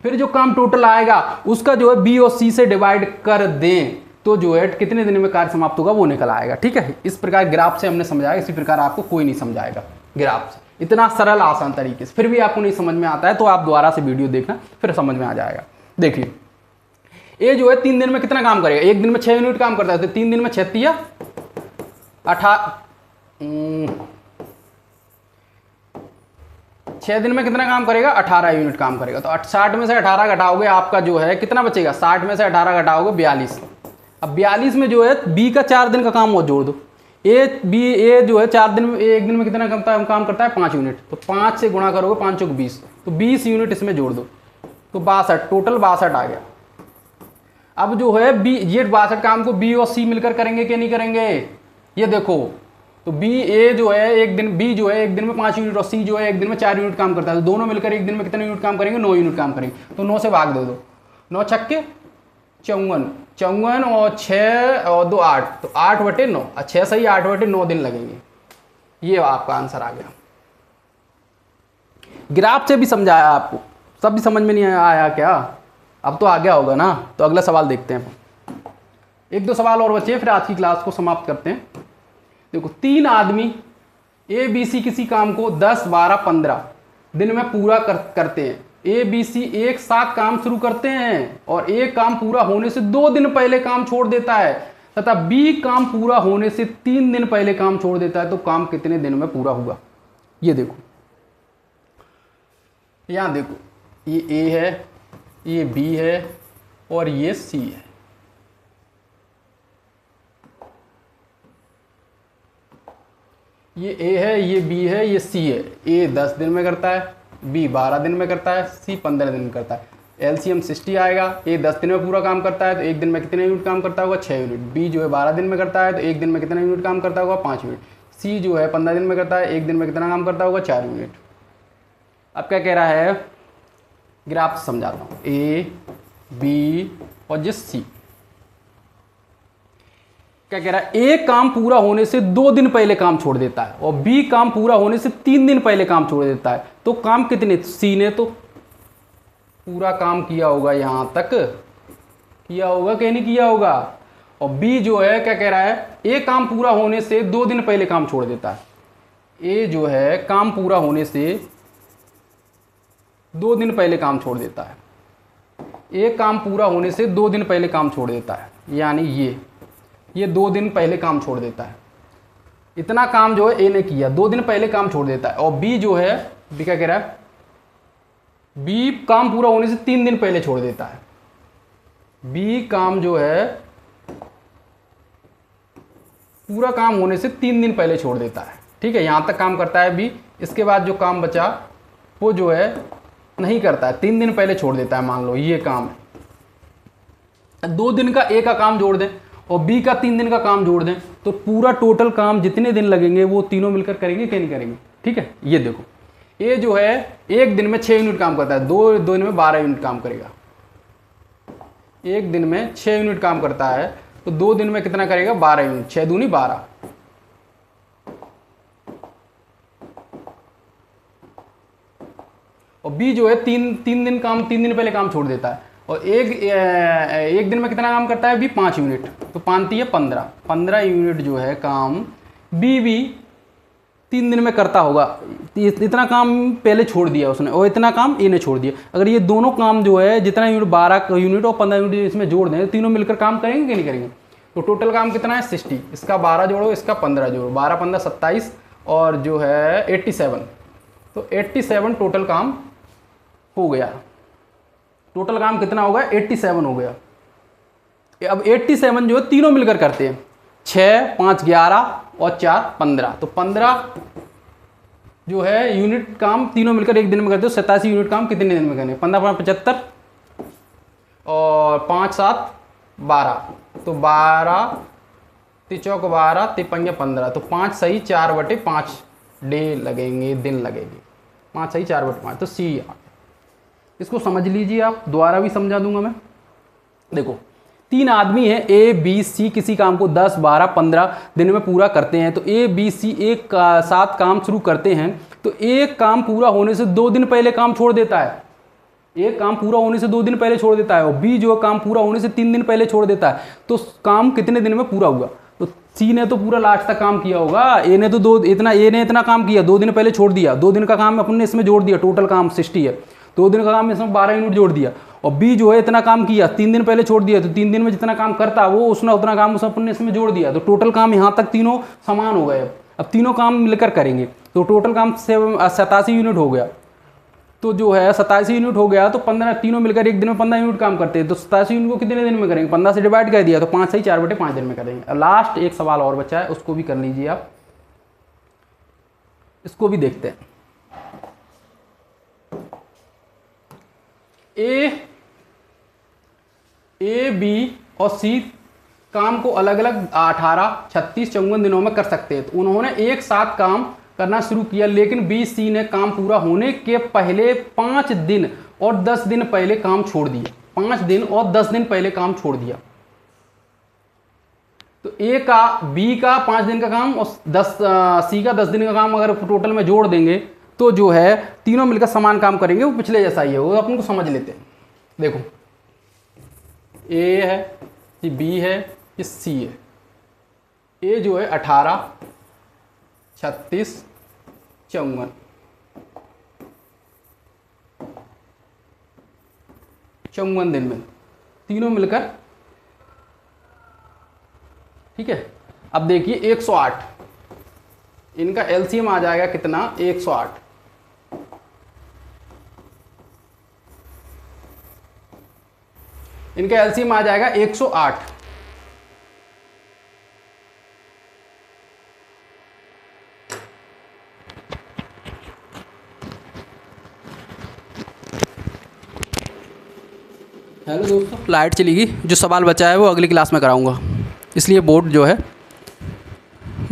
फिर जो काम टोटल आएगा उसका जो है बी और सी से डिवाइड कर दें, तो जो है कितने दिन में कार्य समाप्त होगा वो निकल आएगा, ठीक है। इस प्रकार ग्राफ से हमने समझाया, इसी प्रकार आपको कोई नहीं समझाएगा ग्राफ से, इतना सरल आसान तरीके से। फिर भी आपको नहीं समझ में आता है तो आप दोबारा से वीडियो देखना, फिर समझ में आ जाएगा। देखिए ए जो है 3 दिन में कितना काम करेगा, एक दिन में 6 यूनिट काम करता है, तो 3 दिन में 6 दिन में कितना काम करेगा 18 यूनिट काम करेगा। तो 60 में से 18 घटाओगे आपका जो है कितना बचेगा, 60 में से 18 घटाओगे 42। अब 42 में जो है बी का 4 दिन का काम और जोड़ दो। ए जो है 4 दिन में, एक दिन में कितना काम करता है 5 यूनिट, तो 5 से गुणा करोगे 5 चौक 20, तो 20 यूनिट इसमें जोड़ दो, तो 62, टोटल 62 आ गया। अब जो है बी, ये 62 काम को बी और सी मिलकर करेंगे कि नहीं करेंगे, ये देखो। तो बी ए जो है एक दिन, बी जो है एक दिन में 5 यूनिट और सी जो है एक दिन में 4 यूनिट काम करता है, तो दोनों मिलकर एक दिन में कितने यूनिट काम करेंगे 9 यूनिट काम करेंगे, तो 9 से भाग दे दो। 9 छक्के 54, 54 और 6 और 2 8, तो 8/9, 6 सही 8/9 दिन लगेंगे। ये आपका आंसर आ गया। ग्राफ से भी समझाया आपको, सब भी समझ में नहीं आया क्या? अब तो आ गया होगा ना। तो अगला सवाल देखते हैं, 1-2 सवाल और बचे, फिर आज की क्लास को समाप्त करते हैं। देखो, 3 आदमी ए बी सी किसी काम को 10, 12, 15 दिन में पूरा करते हैं। ए बी सी एक साथ काम शुरू करते हैं और एक काम पूरा होने से 2 दिन पहले काम छोड़ देता है, तथा बी काम पूरा होने से 3 दिन पहले काम छोड़ देता है। तो काम कितने दिन में पूरा हुआ? ये देखो, यहां देखो, ये ए है, ये बी है और ये सी है। ये ए है, ये बी है, ये सी है। ए 10 दिन में करता है, बी 12 दिन में करता है, सी 15 दिन में करता है। एलसीएम 60 आएगा। ए 10 दिन में पूरा काम करता है तो एक दिन में कितने यूनिट काम करता होगा? 6 यूनिट। बी जो है 12 दिन में करता है तो एक दिन में कितने यूनिट काम करता होगा? 5 यूनिट। सी जो है 15 दिन में करता है, एक दिन में कितना काम करता होगा? 4 यूनिट। अब क्या कह रहा है, ग्राफ से समझाता हूँ। ए बी और जिस सी क्या कह रहा है, ए काम पूरा होने से 2 दिन पहले काम छोड़ देता है और बी काम पूरा होने से 3 दिन पहले काम छोड़ देता है। तो काम कितने? सी ने तो पूरा काम किया होगा, यहां तक किया होगा कि नहीं किया होगा। और बी जो है क्या कह रहा है, ए काम पूरा होने से 2 दिन पहले काम छोड़ देता है। ए जो है काम पूरा होने से 2 दिन पहले काम छोड़ देता है। ए काम पूरा होने से 2 दिन पहले काम छोड़ देता है, यानी ये 2 दिन पहले काम छोड़ देता है। इतना काम जो है ए ने किया, 2 दिन पहले काम छोड़ देता है। और बी जो है, बी क्या कह रहा है, बी काम पूरा होने से 3 दिन पहले छोड़ देता है। बी काम जो है पूरा काम होने से 3 दिन पहले छोड़ देता है। ठीक है, यहां तक काम करता है बी। इसके बाद जो काम बचा वो जो है नहीं करता है, 3 दिन पहले छोड़ देता है। मान लो ये काम है, 2 दिन का ए का काम जोड़ दें और बी का 3 दिन का काम जोड़ दें, तो पूरा टोटल काम जितने दिन लगेंगे वो तीनों मिलकर करेंगे कि नहीं करेंगे? ठीक है, ये देखो, ए जो है एक दिन में 6 यूनिट काम करता है, 2 दिन में 12 यूनिट काम करेगा। एक दिन में 6 यूनिट काम करता है तो 2 दिन में कितना करेगा? 12 यूनिट। 6 दूनी 12। और बी जो है 3 दिन पहले काम छोड़ देता है और एक दिन में कितना काम करता है? B 5 unit. तो 5 है 15 यूनिट जो है काम बी 3 दिन में करता होगा। इतना काम पहले छोड़ दिया उसने और इतना काम ए ने छोड़ दिया। अगर ये दोनों काम जो है जितना यूनिट 12 यूनिट और 15 यूनिट इसमें जोड़ दें, तीनों मिलकर काम करेंगे कि नहीं करेंगे? तो टोटल काम कितना है? 60। इसका 12 जोड़ो, इसका 15 जोड़ो, 12 15 27 और जो है 87। तो 87 टोटल काम हो गया। टोटल काम कितना होगा? 87 हो गया। अब 87 जो है तीनों मिलकर करते हैं, 6 5 11 और 4 15। तो 15 जो है यूनिट काम तीनों मिलकर एक दिन में करते हो। 87 यूनिट काम कितने दिन में करने? 15 5 75 और 5 7 12। तो 12 3 12 3 15। तो 5 सही 4/5 डे लगेंगे, दिन लगेंगे। 5 सही 4/5। तो सी। इसको समझ लीजिए, आप दोबारा भी समझा दूंगा मैं। देखो, 3 आदमी हैं, ए बी सी किसी काम को 10 12 15 दिन में पूरा करते हैं। तो ए बी सी एक साथ काम शुरू करते हैं तो एक काम पूरा होने से 2 दिन पहले काम छोड़ देता है। एक काम पूरा होने से 2 दिन पहले छोड़ देता है और बी जो काम पूरा होने से 3 दिन पहले छोड़ देता है। तो काम कितने दिन में पूरा हुआ? तो सी ने तो पूरा लास्ट तक काम किया होगा। ए ने तो ए ने इतना काम किया, 2 दिन पहले छोड़ दिया। 2 दिन का काम अपने इसमें जोड़ दिया, टोटल काम 60 है। 2 दिन का काम इसमें 12 यूनिट जोड़ दिया। और बी जो है इतना काम किया, 3 दिन पहले छोड़ दिया। तो 3 दिन में जितना काम करता वो उसने उतना काम उस अपने इसमें जोड़ दिया। तो टोटल काम यहाँ तक तीनों समान हो गए। अब तीनों काम मिलकर करेंगे तो टोटल काम 87 यूनिट हो गया। तो जो है 87 यूनिट हो गया। तो 15 तीनों मिलकर एक दिन में 15 यूनिट काम करते हैं। तो 87 यूनिट को कितने दिन में करेंगे? 15 से डिवाइड कर दिया तो 5 सही 4/5 दिन में करेंगे। लास्ट एक सवाल और बचा है, उसको भी कर लीजिए आप। इसको भी देखते हैं। ए बी और सी काम को अलग अलग 18 36 54 दिनों में कर सकते हैं। तो उन्होंने एक साथ काम करना शुरू किया, लेकिन बी सी ने काम पूरा होने के पहले 5 दिन और 10 दिन पहले काम छोड़ दिए। 5 दिन और 10 दिन पहले काम छोड़ दिया, तो ए का बी का 5 दिन का काम और सी का 10 दिन का काम अगर टोटल में जोड़ देंगे तो जो है तीनों मिलकर समान काम करेंगे, वो पिछले जैसा ही है, वो अपन को समझ लेते हैं। देखो ए है, ये बी है, ये सी है। ए जो है 18, 36, 54, 54 दिन में तीनों मिलकर, ठीक है। अब देखिए 108, इनका एलसीएम आ जाएगा कितना, 108। इनका एलसीएम आ जाएगा 108। हेलो दोस्तों, लाइट चली गई, जो सवाल बचा है वो अगली क्लास में कराऊंगा, इसलिए बोर्ड जो है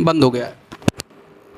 बंद हो गया है।